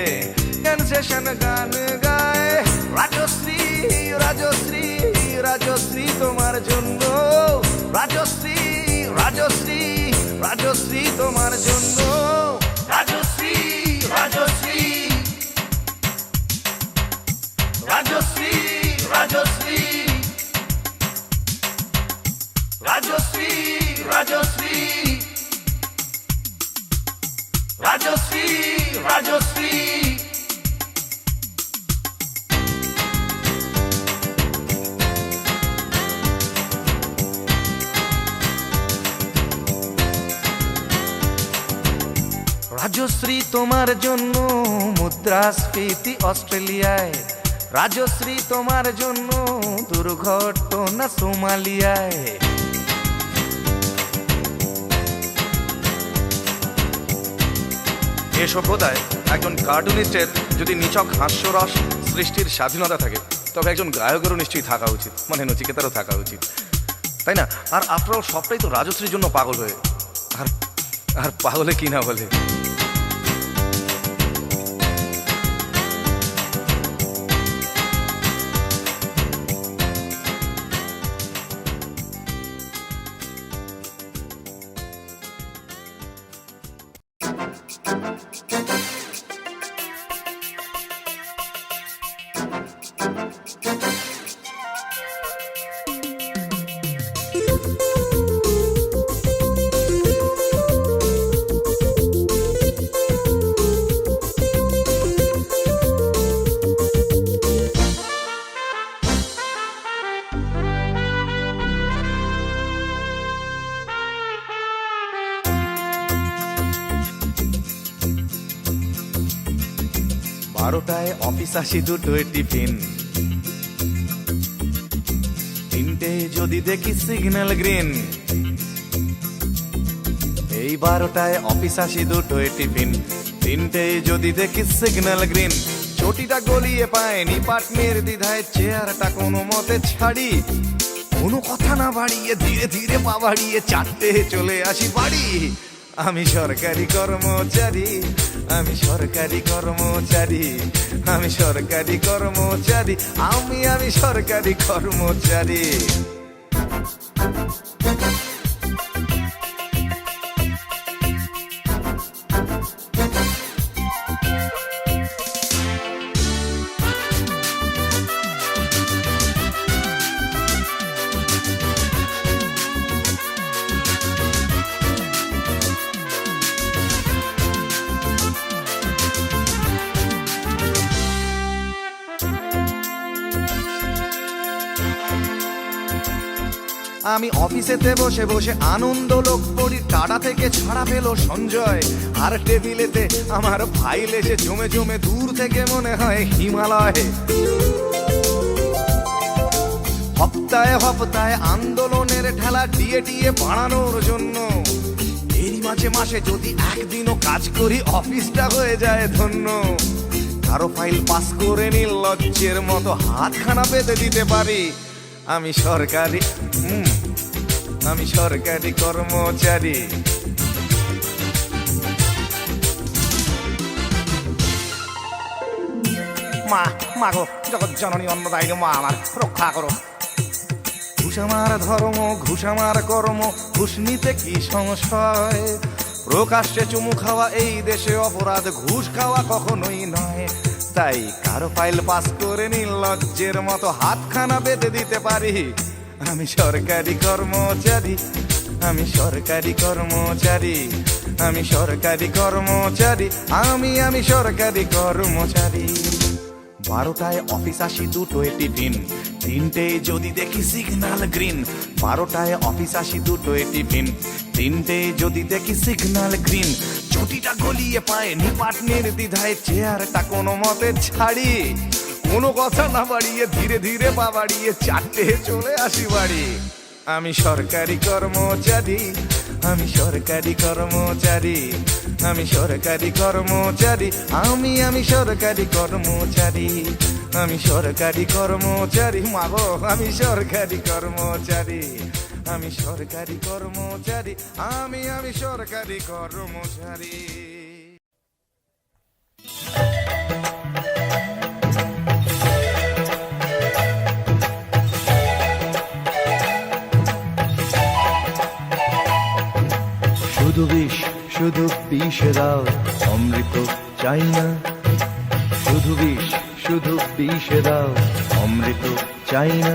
সেশন গান গায়, রাজশ্রী রাজশ্রী রাজশ্রী তোমার জন্য, রাজশ্রী রাজশ্রী রাজশ্রী তোমার জন্য, রাজশ্রী রাজশ্রী রাজশ্রী রাজশ্রী রাজশ্রী রাজশ্রী রাজশ্রী রাজশ্রী। রাজশ্রী তোমার জন্য মুদ্রাস্ফীতি অস্ট্রেলিয়ায়, রাজশ্রী তোমার জন্য দুর্ঘটনা সোমালিয়ায়। এ সভ্যতায় একজন কার্টুনিস্টের যদি নিছক হাস্যরস সৃষ্টির স্বাধীনতা থাকে, তবে একজন গায়কেরও নিশ্চয়ই থাকা উচিত, মানে নচিকেতারও থাকা উচিত, তাই না? আর আফটার সবটাই তো রাজশ্রীর জন্য পাগল হয়ে, আর পাগলে কি না বলে। বারোটায় অফিস আসি, দুটোয় টিফিন, তিনটে যদি দেখি সিগন্যাল গ্রিন। এই 12টায় অফিস আসি, দুটোয় টিফিন, তিনটে যদি দেখি সিগন্যাল গ্রিন। চটিটা গলিয়ে পায়নি পাটনের দ্বিধায় চেয়ারটা কোনো মতে ছাড়ি, কোনো কথা না বাড়িয়ে ধীরে ধীরে পা বাড়িয়ে 4টে চলে আসি বাড়ি। আমি সরকারি কর্মচারী, আমি সরকারি কর্মচারী, আমি সরকারি কর্মচারী, আমি সরকারি কর্মচারী। আমি অফিসেতে বসে বসে আনন্দ লোক পড়ি, টাটা থেকে ছাড়া পেল সঞ্জয়, আর টেবিলেতে আমার ফাইল এসে জমে জমে দূর থেকে মনে হয় হিমালয়। হপ্তায় হপ্তায় আন্দোলনের ঠেলা ডিএ টিএ বাড়ানোর জন্য, এরই মাঝে মাসে যদি একদিনও কাজ করি অফিসটা হয়ে যায় ধন্য। কারো ফাইল পাস করে নির্লজ্জের মতো হাতখানা পেতে দিতে পারি। আমি সরকারি, আমি সরকারি কর্মচারী। মা গো, জগৎ জননী অন্নদায়িনী মা, আমার রক্ষা করো। ঘুষ আমার ধর্ম, ঘুষ আমার কর্ম, ঘুষ নিতে কি সংশয়? প্রকাশ্যে চুমু খাওয়া এই দেশে অপরাধ, ঘুষ খাওয়া কখনোই নয়। তাই কারো ফাইল পাস করে নির্লজ্জের মতো হাতখানা বেঁধে দিতে পারি। আমি সরকারি কর্মচারী, আমি সরকারি কর্মচারী, আমি সরকারি কর্মচারী, আমি সরকারি কর্মচারী। 12টায় অফিস আসি, দুটোয় টিফিন, তিনটে যদি দেখি সিগন্যাল গ্রিন। 12টায় অফিস আসি, দুটোয় টিফিন, তিনটে যদি দেখি সিগন্যাল গ্রিন। ছুটিটা গলিয়ে পায় নিপাটনের দ্বিধায় চেয়ারটা কোনো মতে ছাড়ি, কোনো কথা না বাড়িয়ে ধীরে ধীরে পা বাড়িয়ে 4টে চলে আসি বাড়ি। আমি সরকারি কর্মচারী, আমি সরকারি কর্মচারী, আমি সরকারি কর্মচারী, আমি সরকারি কর্মচারী, আমি সরকারি কর্মচারী। মাগো, আমি সরকারি কর্মচারী, আমি সরকারি কর্মচারী, আমি সরকারি কর্মচারী। শুধু শুধু বিষ দাও, অমৃত চাই না। শুধু বিষ দাও, অমৃত চাই না।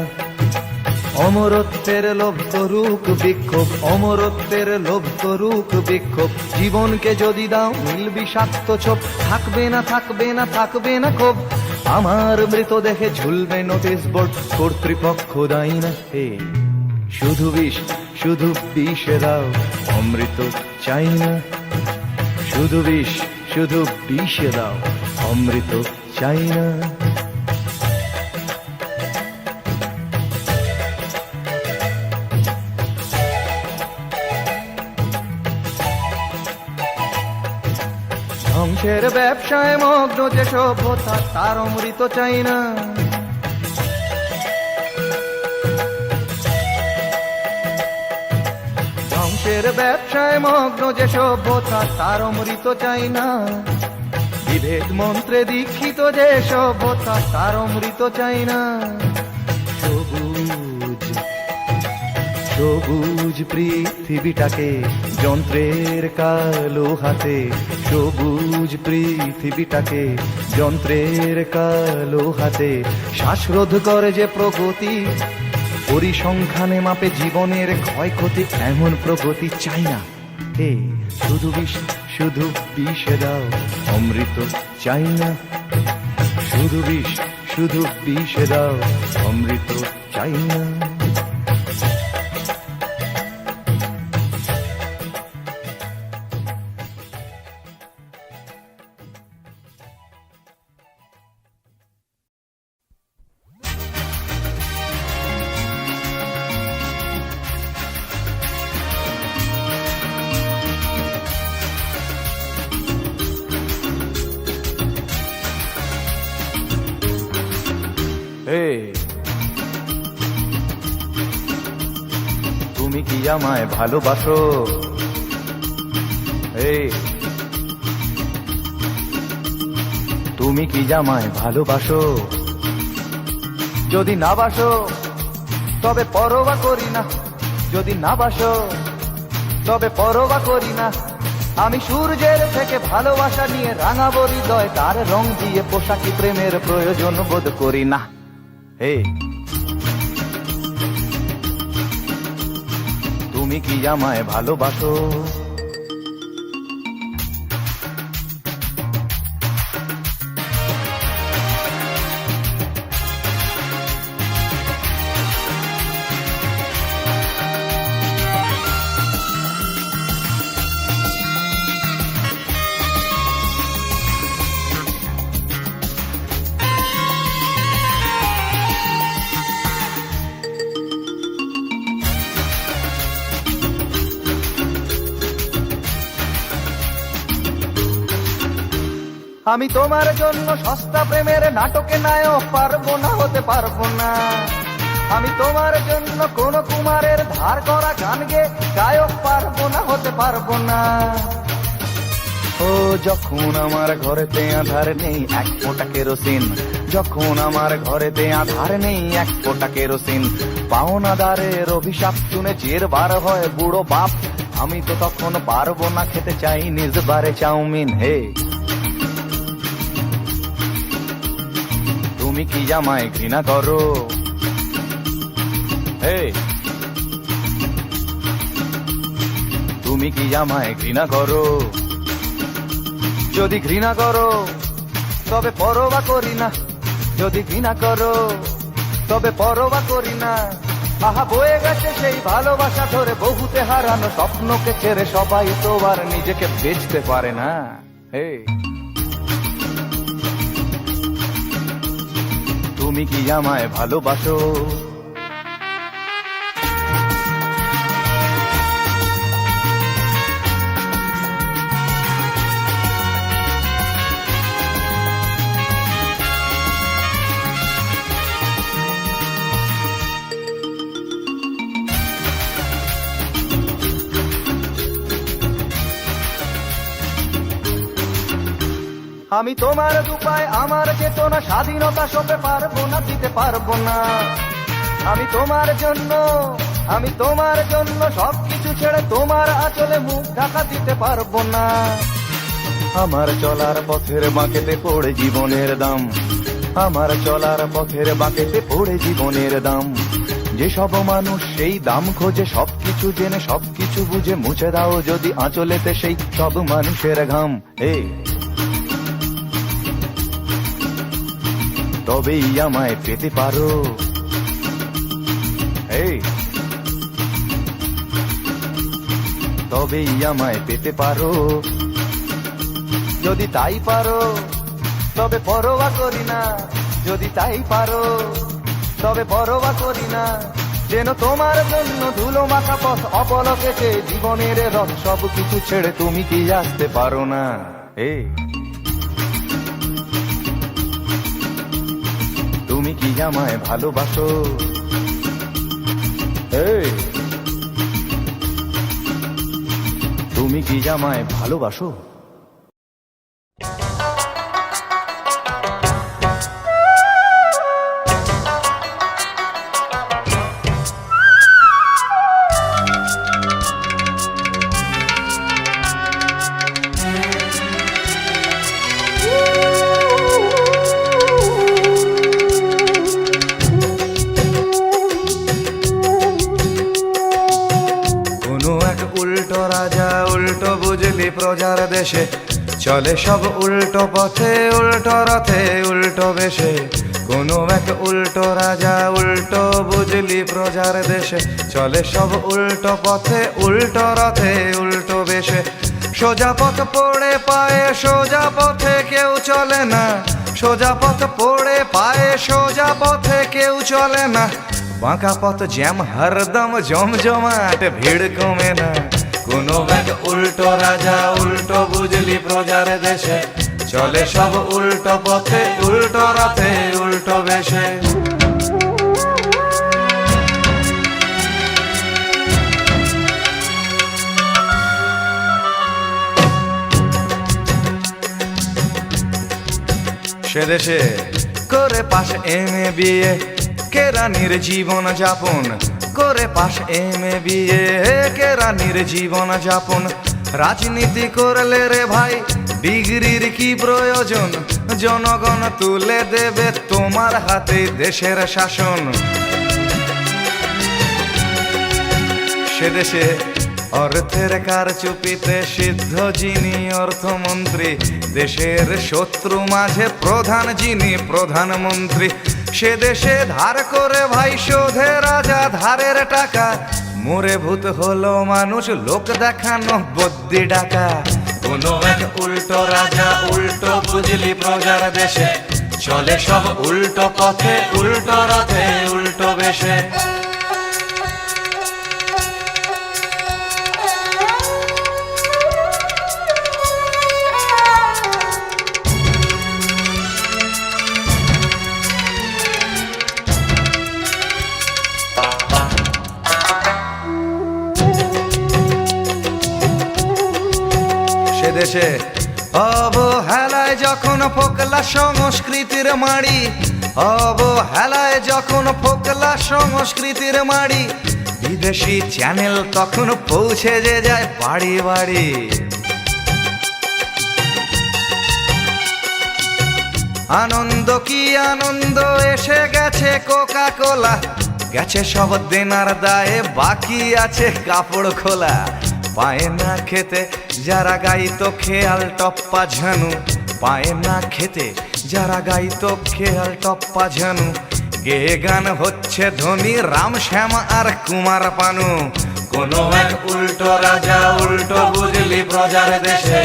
অমরত্বের লোভ করুক বিক্ষোভ, অমরত্বের লোভ করুক বিক্ষোভ। জীবনকে যদি দাও নীল বিষাক্ত ছোপ, থাকবে না থাকবে না থাকবে না ক্ষোভ। আমার মৃতদেহে ঝুলবে নোটিশ বোর্ড, কর্তৃপক্ষ দায়ী না। হে শুধু বিষ দাও, অমৃত চাই না। শুধু বিষ দাও, অমৃত চাই না। ধ্বংসের ব্যবসায় মগ্ন যে সভ্যতা, তার অমৃত চাই না। ধ্বংসের ব্যবসায় মগ্ন যে সভ্যতা, তার অমৃত চাই না। বিভেদ মন্ত্রে দীক্ষিত যে সভ্যতা, তার অমৃত চাই না। সবুজ পৃথিবীটাকে যন্ত্রের কালো হাতে, সবুজ পৃথিবীটাকে যন্ত্রের কালো হাতে। শ্বাসরোধ করে যে প্রগতি, পরিসংখ্যানে মাপে জীবনের ক্ষয়ক্ষতি। এমন প্রগতি চাই না। হে শুধু বিষ দাও, অমৃত চাই না। শুধু বিষ দাও, অমৃত চাই না। তুমি কি আমায় ভালোবাসো? তুমি কি আমায় ভালোবাসো? যদি না বাসো তবে পরোয়া করি না, যদি না বাসো তবে পরোয়া করি না। আমি সূর্যের থেকে ভালোবাসা নিয়ে রাঙাবো হৃদয়, তার রং দিয়ে পোশাকি প্রেমের প্রয়োজন বোধ করি না। তুমি কি আমায় ভালোবাসো? আমি তোমার জন্য সস্তা প্রেমের নাটকে নায়ক পারবো না, হতে পারবো না। আমি তোমার জন্য কোন কুমারের ধার করা গান গে গায়ক পারবো না, হতে পারবো না। ও যখন আমার ঘরেতে আধার নেই এক ফোঁটা কেরোসিন, যখন আমার ঘরেতে আধার নেই এক ফোঁটা কেরোসিন। পাওনাদারের অভিশাপ শুনে জের বার হয় বুড়ো বাপ, আমি তো তখন পারবো না খেতে চাই নিজ বারে চাউমিন। তুমি কি আমায় ঘৃণা করো? তুমি কি আমায় ঘৃণা করো? যদি ঘৃণা করো তবে পরোয়া করি না, যদি ঘৃণা করো তবে পরোয়া করি না। আহা বয়ে গেছে সেই ভালোবাসা ধরে, বহুতে হারানো স্বপ্নকে ছেড়ে সবাই তো আর নিজেকে বেচতে পারে না। তুমি কি আমায় ভালোবাসো? আমি তোমার দুপায় আমার চেতনা স্বাধীনতা সঁপে পারবো না, দিতে পারবো না। আমি তোমার জন্য সবকিছু ছেড়ে তোমার আঁচলে মুখ ঢাকা দিতে পারবো না। আমার চলার পথের বাঁকেতে পড়ে জীবনের দাম, আমার চলার পথের বাঁকেতে পড়ে জীবনের দাম। যেসব মানুষ সেই দাম খোঁজে, সবকিছু জেনে সবকিছু বুঝে, মুছে দাও যদি আঁচলেতে সেই সব মানুষের ঘাম। তবেই আমায় পেতে পারো, তবেই আমায় পেতে পারো। যদি তাই পারো তবে পরোয়া করি না, যদি তাই পারো তবে পরোয়া করি না। যেন তোমার জন্য ধুলো মাখা পথ অপলকেতে জীবনের রথ, সবকিছু ছেড়ে তুমি কি আসতে পারো না? তুমি কি আমায় ভালোবাসো? তুমি কি আমায় ভালোবাসো? উল্টো রাজা উল্টো বুঝলি প্রজার দেশে, চলে সব উল্টো পথে উল্টো রথে উল্টো বেশে। কোনো এক উল্টো রাজা উল্টো বুঝলি প্রজার দেশে, চলে সব উল্টো পথে উল্টো রথে উল্টো বেশে। সোজা পথ পড়ে পায়ে সোজা পথে কেউ চলে না, সোজা পথ পড়ে পায়ে সোজা পথে কেউ চলে না। বাঁকা পথ জ্যাম হরদম জমজমাট, ভিড় কমে না। কোনো এক উল্টো রাজা উল্টো বুঝলি প্রজার দেশে, চলে সব উল্টো পথে উল্টো রথে উল্টো বেশে। সে দেশে করে পাশ এমএ বিয়ে, কেরানির জীবন যাপন করে পাশ এমএ বিয়ে, কেরানির জীবন যাপন। রাজনীতি করলে রে ভাই ডিগ্রির কি প্রয়োজন, জনগণ তুলে দেবে তোমার হাতে দেশের শাসন। সে দেশে অর্থের কারচুপিতে সিদ্ধ যিনি অর্থমন্ত্রী, দেশের শত্রু মাঝে প্রধান যিনি প্রধানমন্ত্রী। সে দেশে ধার করে ভাই শোধে রাজা ধারের টাকা, মরে ভূত হলো মানুষ লোক দেখানো বদ্যি ডাকা। কোনো এক উল্টো রাজা উল্টো বুঝলি প্রজার দেশে, চলে সব উল্টো পথে উল্টো রথে উল্টো বেশে। দেশে অবহেলায় যখন ফোকলা সংস্কৃতির মাড়ি, অবহেলায় যখন ফোকলা সংস্কৃতির মাড়ি, বিদেশি চ্যানেল তখন পৌঁছে যে যায় বাড়ি বাড়ি। আনন্দ কি আনন্দ, এসে গেছে কোকা কোলা, গেছে সব দেনার দায়ে বাকি আছে কাপড় খোলা। পায় না খেতে যারা গাইতো খেয়াল টপ্পা ঝানু, পায় না খেতে যারা গাইতো খেয়াল টপ্পা ঝানু। গে গান হচ্ছে ধনী রাম শ্যাম আর কুমার পানু। কোনো এক উল্টো রাজা উল্টো বুঝলি প্রজার দেশে,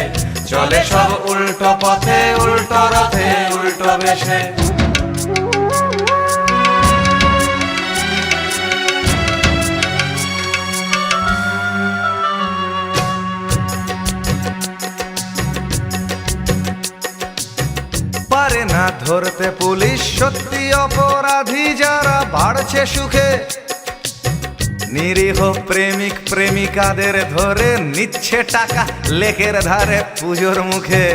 চলে সব উল্টো পথে উল্টো রথে উল্টো বেশে। পারে না ধরতে পুলিশ সত্যি অপরাধী যারা বাড়ছে সুখে, নিরীহ প্রেমিক প্রেমিকাদের ধরে নিচ্ছে টাকা লেকের ধারে পুজোর মুখে।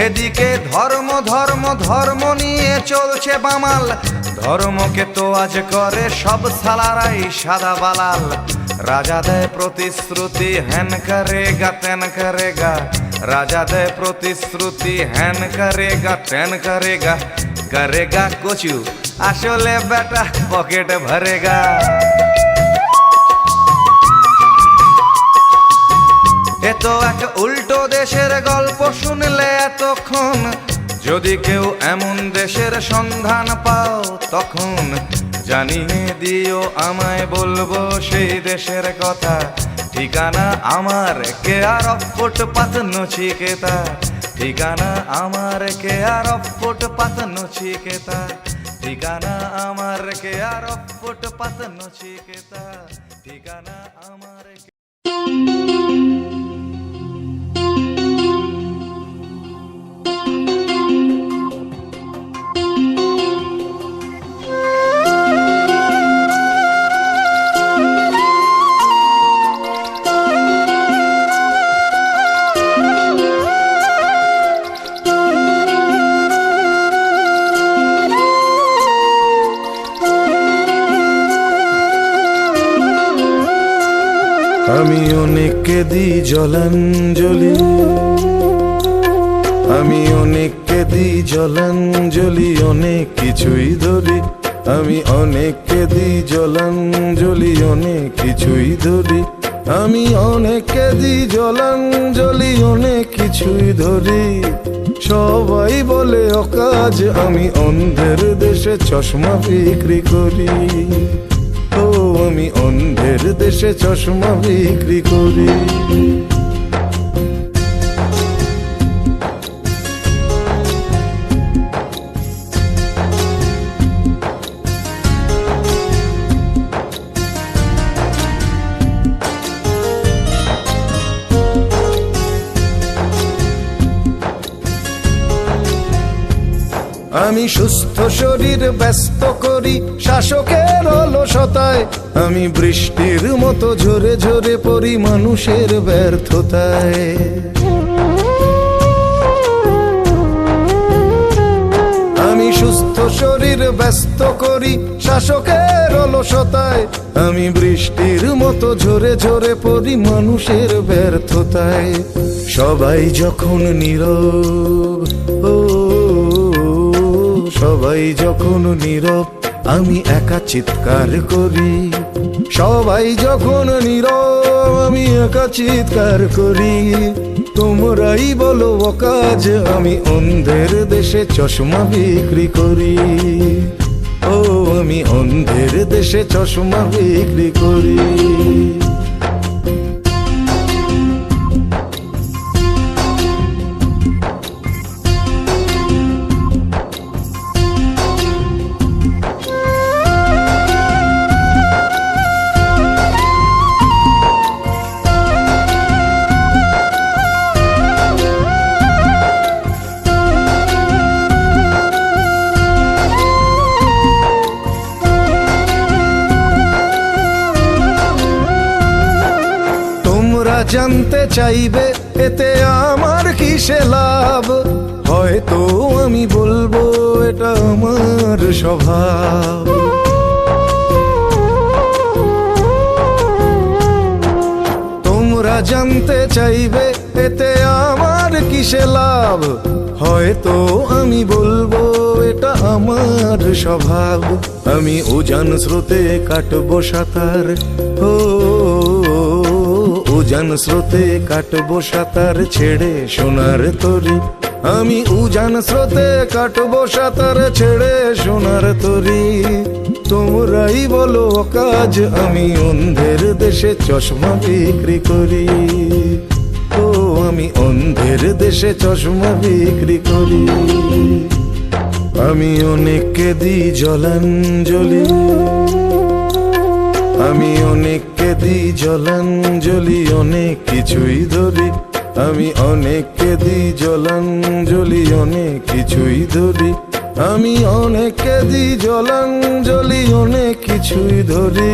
এদিকে ধর্ম ধর্ম ধর্ম নিয়ে চলছে বামাল, ধর্মকে তো আজ করে সব সালারাই সাদা বালাল। রাজা দেয় প্রতিশ্রুতি হ্যান করেগা ত্যান করেগা, রাজা দেয় প্রতিশ্রুতি হ্যান করেগা ত্যান করেগা, করেগা কচু আসলে বেটা পকেট ভরেগা। এ তো এক উল্টো দেশের গল্প শুনলে এতক্ষণ, যদি কেউ এমন দেশের সন্ধান পাও তখন জানিয়ে দিও আমায়, বলবো সেই দেশের কথা। ঠিকানা আমার কেয়ার অফ ফুটপাত নচিকেতা, ঠিকানা আমার কেয়ার অফ ফুটপাত নচিকেতা, ঠিকানা আমার কেয়ার অফ ফুটপাত নচিকেতা, ঠিকানা আমার। আমি অনেককে দিই জলাঞ্জলি, আমি অনেককে দিই জলাঞ্জলি, অনেক কিছুই ধরি। আমি অনেককে দিই জলাঞ্জলি, অনেক কিছুই ধরি। আমি অনেককে দিই জলাঞ্জলি, অনেক কিছুই ধরি। সবাই বলে অকাজ, আমি অন্ধের দেশে চশমা বিক্রি করি। ও আমি অন্ধের দেশে চশমা বিক্রি করি। আমি সুস্থ শরীর ব্যস্ত করি শাসকের অলসতায়, আমি বৃষ্টির মতো ঝরে ঝরে পড়ি মানুষের ব্যর্থতায়। আমি সুস্থ শরীর ব্যস্ত করি শাসকের অলসতায়, আমি বৃষ্টির মতো ঝরে ঝরে পড়ি মানুষের ব্যর্থতায়। সবাই যখন নীরব, ও সবাই যখন নীরব, আমি একা চিৎকার করি। সবাই যখন নীরব, আমি একা চিৎকার করি। তোমরাই বলো অকাজ, আমি অন্ধের দেশে চশমা বিক্রি করি। ও আমি অন্ধের দেশে চশমা বিক্রি করি। জানতে চাইবে এতে আমার কিসে লাভ, হয়তো আমি বলবো এটা আমার স্বভাব। তোমরা জানতে চাইবে এতে আমার কিসে লাভ, হয়তো আমি বলবো এটা আমার স্বভাব। আমি উজান স্রোতে কাটবো সাঁতার, ও উজান স্রোতে কাটবো সাঁতার ছেড়ে সোনার তরি। আমি উজান স্রোতে কাটবো সাঁতার ছেড়ে সোনার তরি। তোমরাই বলো কাজ, আমি অন্ধের দেশে চশমা বিক্রি করি। ও আমি অন্ধের দেশে চশমা বিক্রি করি। আমি অনেককে দিই জলাঞ্জলি, আমি অনেককে দিই জলাঞ্জলি, অনেক কিছুই ধরি। আমি অনেককে দিই জলাঞ্জলি, অনেক কিছুই ধরি। আমি অনেককে দিই জলাঞ্জলি, অনেক কিছুই ধরি।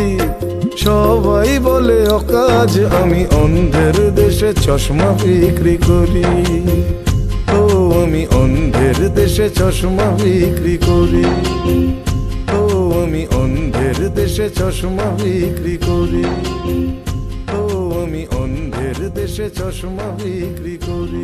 সবাই বলে অকাজ, আমি অন্ধের দেশে চশমা বিক্রি করি। ও আমি অন্ধের দেশে চশমা বিক্রি করি। ও আমি অন্ধের দেশে চশমা বিক্রি করি, ও আমি অন্ধের দেশে চশমা বিক্রি করি।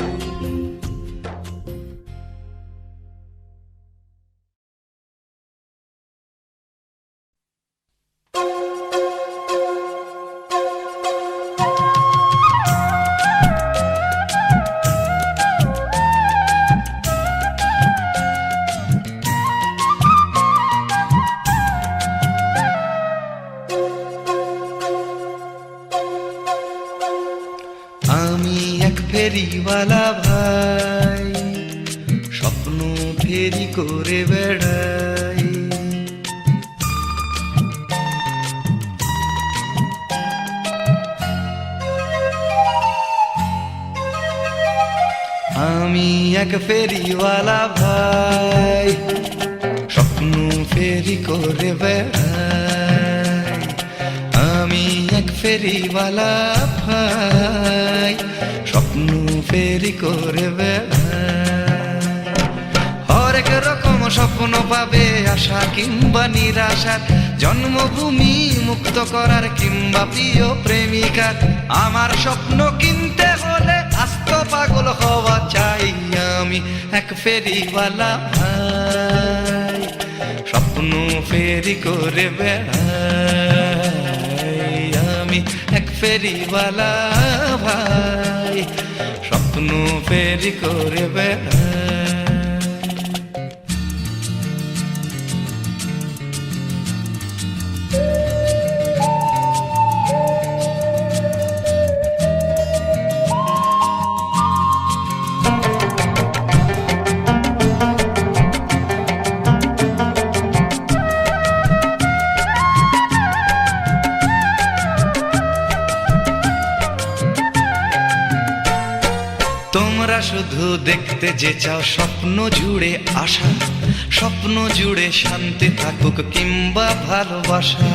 আমি এক ফেরিওয়ালা ভাই, স্বপ্ন ফেরি করে বেড়াই। আমি এক ফেরিওয়ালা ভাই, স্বপ্ন ফেরি করে বেড়াই। আমি এক ফেরিওয়ালা ভাই, স্বপ্ন ফেরি করে বেড়াই। হরেক রকম স্বপ্ন পাবে, আশা কিংবা নিরাশার, জন্মভূমি মুক্ত করার কিংবা প্রিয় প্রেমিকার। আমার স্বপ্ন কিনতে হলে আস্ত পাগল হওয়া চাই। আমি এক ফেরিওয়ালা ভাই, স্বপ্ন ফেরি করে বেড়াই। আমি এক ফেরিওয়ালা ভাই, স্বপ্ন ফেরি করে বেড়াই। তোমরা শুধু দেখতে যে চাও স্বপ্ন জুড়ে আশা, স্বপ্ন জুড়ে শান্তি থাকুক কিংবা ভালোবাসা।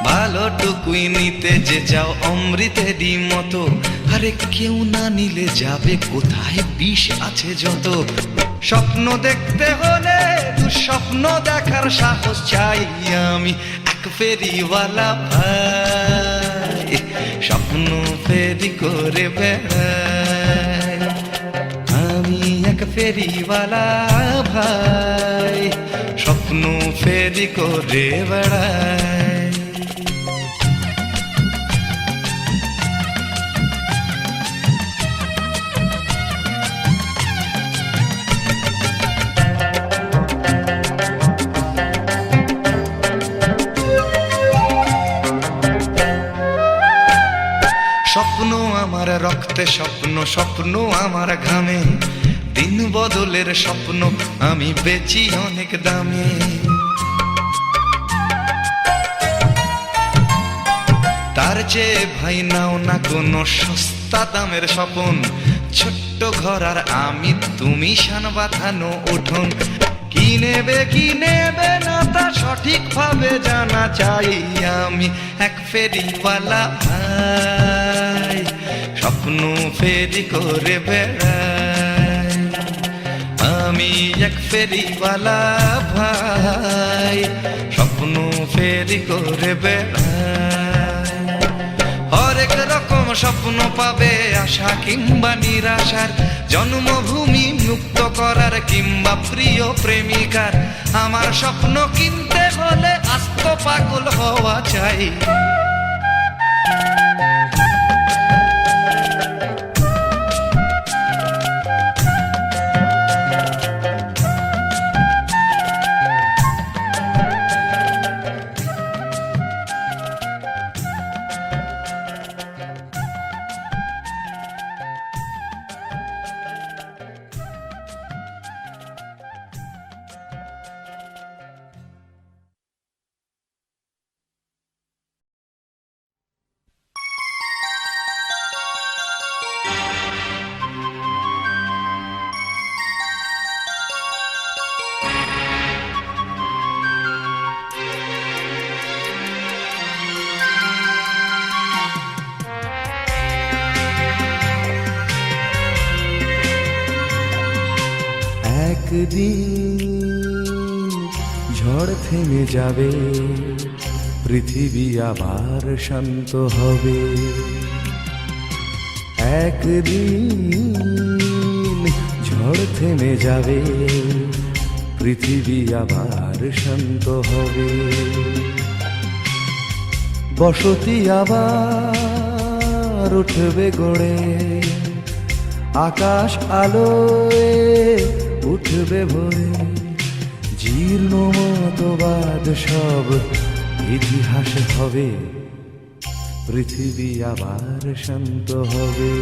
ভালোটুকুই নিতে যে চাও অমৃতেরই মতো, আরে কেউ না নিলে যাবে কোথায়, বিষ আছে যত। স্বপ্ন দেখতে হলে দুঃস্বপ্ন দেখার সাহস চাই। আমি এক ফেরিওয়ালা ভাই, স্বপ্ন ফেরি করে বেড়াই। আমি এক ফেরিওয়ালা ভাই, স্বপ্ন ফেরি করে বেড়াই। স্বপ্ন আমার রক্তে, স্বপ্ন স্বপ্ন আমার ঘামে, দিন বদলের স্বপ্ন আমি বেচি অনেক দামে। তার চেয়ে ভাই নাও না কোনো সস্তা দামের স্বপন, ছোট্ট ঘর আর আমি তুমি শান বাঁধানো উঠোন। কি নেবে না তা সঠিক ভাবে জানা চাই। আমি এক ফেরিওয়ালা ভাই, স্বপ্ন ফেরি করে বেড়াই। আমি এক ফেরিওয়ালা ভাই, স্বপ্ন ফেরি করে বেড়াই। হরেক রকম স্বপ্ন পাবে, আশা কিংবা নিরাশার, জন্মভূমি মুক্ত করার কিংবা প্রিয় প্রেমিকার। আমার স্বপ্ন কিনতে হলে আস্ত পাগল হওয়া চাই। একদিন ঝড় থেমে যাবে, পৃথিবী আবার শান্ত হবে। একদিন ঝড় থেমে যাবে, পৃথিবী আবার শান্ত হবে। বসতি আবার উঠবে গড়ে, আকাশ আলোয় উঠবে ভরে। জীর্ণ মতবাদ সব ইতিহাস হবে, পৃথিবী আবার শান্ত হবে।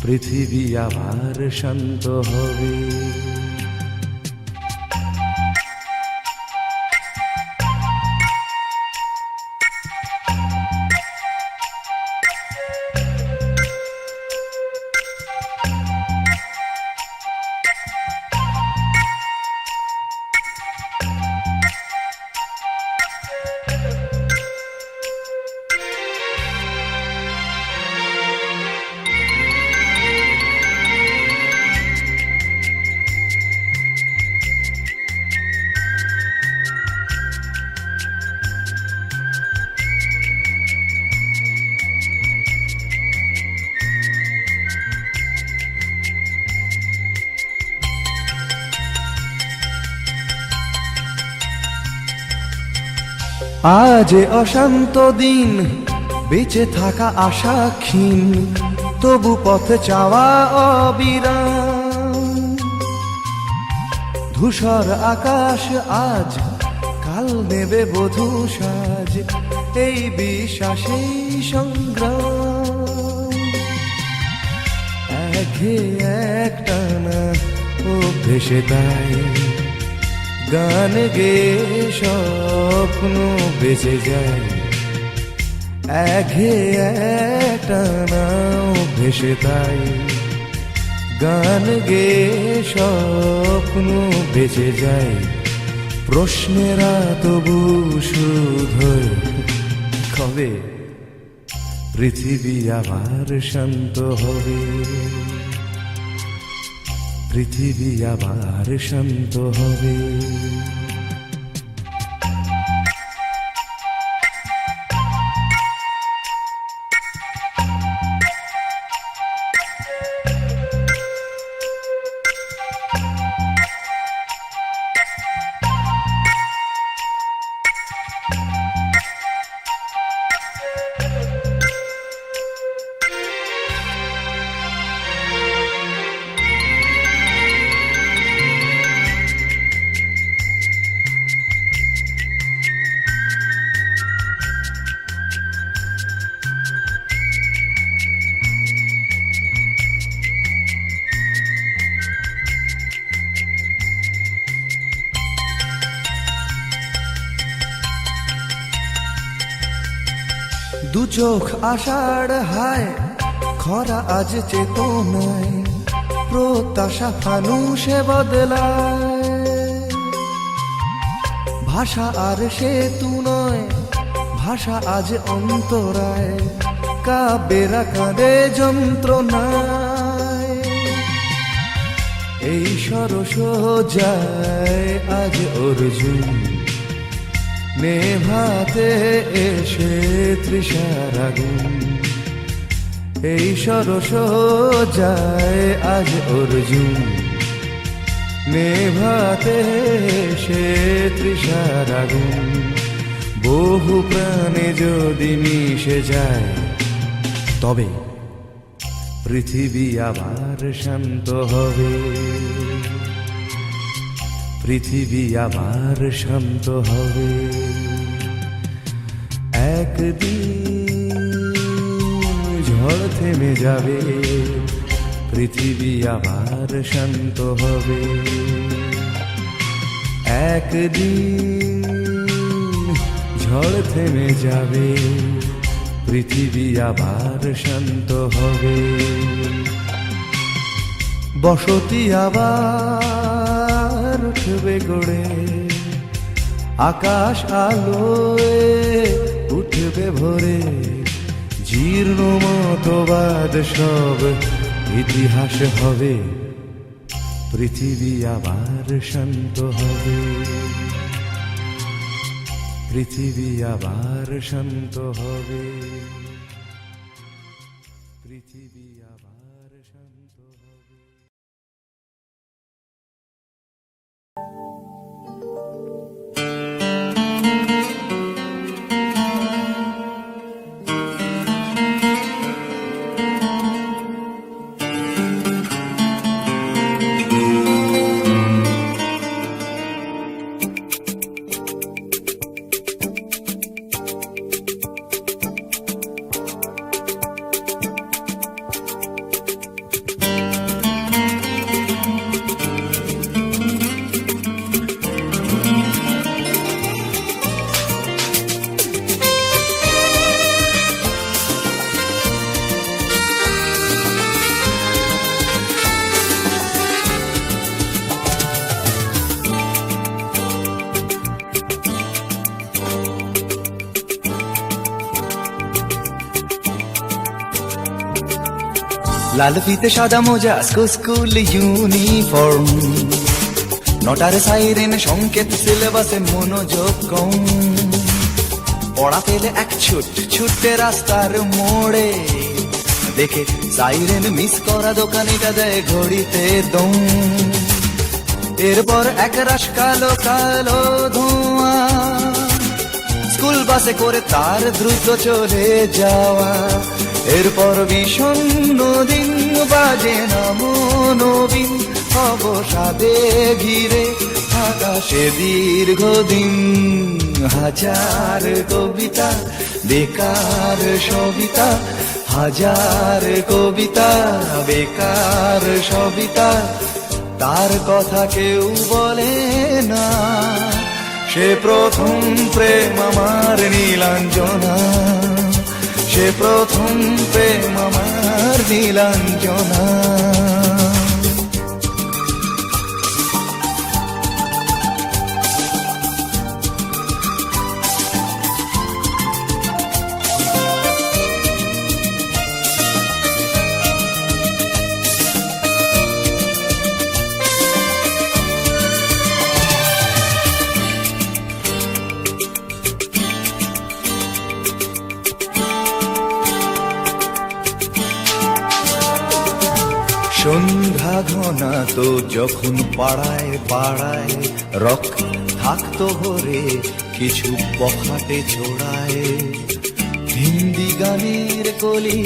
পৃথিবী আবার শান্ত হবে। আজ অশান্ত দিন, বেঁচে থাকা আশা ক্ষীণ, তবু পথ চাওয়া অবিরাম। ধূসর আকাশ আজ, কাল নেবে বধূ সাজ, এই বিশ্বাসেই সংগ্রাম। একটানা অভ্যেসে তাই গান গে স্বপ্ন বেঁচে যায়। একটানা ভেসে তাই গান গে স্বপ্ন বেঁচে যায়। প্রশ্নেরা তবু শুধু কবে পৃথিবী আবার শান্ত হবে, পৃথিবী আবার শান্ত হবে। দু চোখ আষাঢ় হায়, খরা আজ চেতনায়, প্রত্যাশা ফানুষে বদলায়। ভাষা আর সেতু নয়, ভাষা আজ অন্তরায়, কাব্যেরা কাঁদে যন্ত্রণায়। এই সরস যায় আজ অর্জুন, নেভাতে এসে তৃষার আগুন। এই সরস যায় আজ অর্জুন, নেভাতে এসে তৃষার আগুন। বহু প্রাণে যদি মিশে যায়, তবে পৃথিবী আবার শান্ত হবে, পৃথিবী আবার শান্ত হবে। একদিন ঝড় থেমে যাবে, পৃথিবী আবার শান্ত হবে। একদিন ঝড় থেমে যাবে, পৃথিবী আবার শান্ত হবে। বসতি আবার উঠবে গড়ে, আকাশ আলোয় উঠবে ভরে। জীর্ণ মতবাদ সব ইতিহাস হবে, পৃথিবী আবার শান্ত হবে, পৃথিবী আবার শান্ত হবে, পৃথিবী আবার শান্ত হবে। লাল ফিতে সাদা মোজা স্কুল ইউনিফর্ম, নটার সাইরেন সংকেত সিলেবাসে মনোযোগ কম। পড়া পেলে এক ছুটে রাস্তার মোড়ে, দেখে সাইরেন মিস করা দোকানিটা দেয় ঘড়িতে দম। এরপর এক রাশ কালো কালো ধোঁয়া, স্কুল বাসে করে তার দ্রুত চলে যাওয়া। এরপর বিষণ্ণ দিন বাজে না মনোবিন, অবসাদে ঘিরে আকাশে দীর্ঘদিন। হাজার কবিতা বেকার সবিতা, হাজার কবিতা বেকার সবিতা, তার কথা কেউ বলে না। সে প্রথম প্রেম আমার নীলাঞ্জনা, সে প্রথম প্রেম আমার নীলাঞ্জনা। সন্ধ্যা ঘনা তো যখন পাড়ায় পাড়ায় রক থাকতো ভরে কিছু বখাটে ছোড়ায়। হিন্দি গানের কলি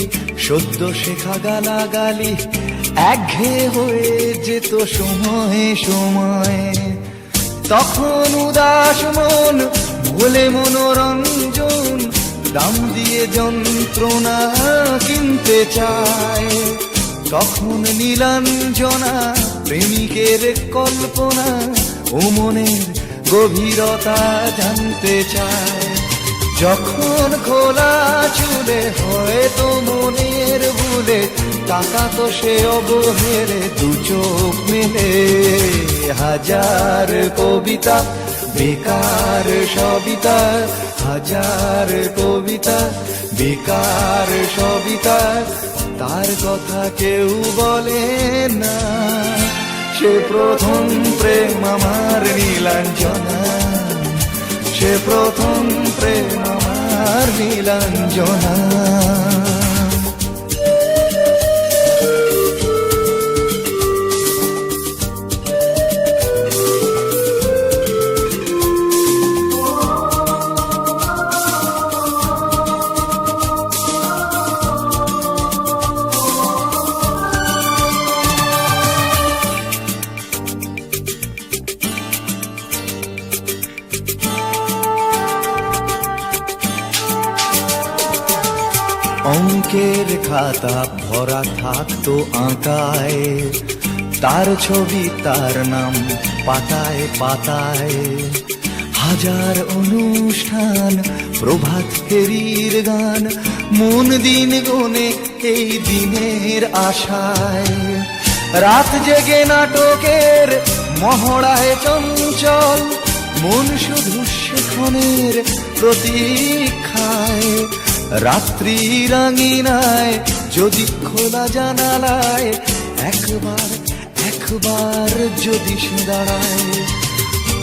সদ্য শেখা গালাগালি একঘেয়ে হয়ে যেত সময়ে সময়ে। তখন উদাস মন ভোলে মনোরঞ্জন, দাম দিয়ে যন্ত্রণা কিনতে চায়। তখন নীলাঞ্জনা প্রেমিকের কল্পনা ও মনের গভীরতা জানতে চায়। যখন খোলা চুলে হয়তো মনের ভুলে তাকাতো সে অবহেলে দু চোখ মেলে। হাজার কবিতা বেকার সবিতা, হাজার কবিতা বেকার সবিতা, তার কথা কেউ বলে না। সে প্রথম প্রেম আমার নীলাঞ্জনা, সে প্রথম প্রেম আমার নীলাঞ্জনা। অঙ্কের খাতা ভরা থাকতো আঁকায়, তার ছবি তার নাম পাতায় পাতায়। হাজার অনুষ্ঠান প্রভাত ফেরির গান, মন দিন গুনে এই দিনের আশায়। রাত জেগে নাটকের মহড়ায় চঞ্চল, মন শুধু সেক্ষণের প্রতীক্ষায়। রাত্রি রাঙিনায় যদি খোলা জানালায় একবার একবার যদি সে দাঁড়ায়,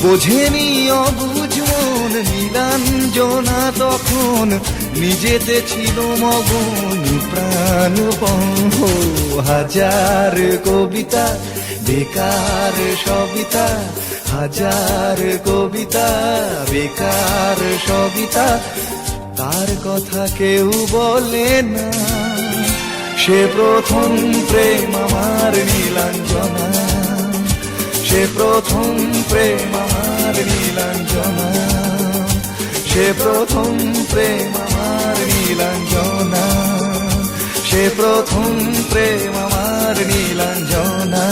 বোঝেনি অবুঝ মন নীলাঞ্জনা তখন, নিজেতে ছিল মগন প্রাণ হাজার কবিতা বেকার সবিতা, হাজার কবিতা বেকার সবিতা, তার কথা কেউ বলে না। সে প্রথম প্রেম আমার নীলাঞ্জনা, সে প্রথম প্রেম আমার নীলাঞ্জনা, সে প্রথম প্রেম আমার নীলাঞ্জনা, সে প্রথম প্রেম আমার নীলাঞ্জনা।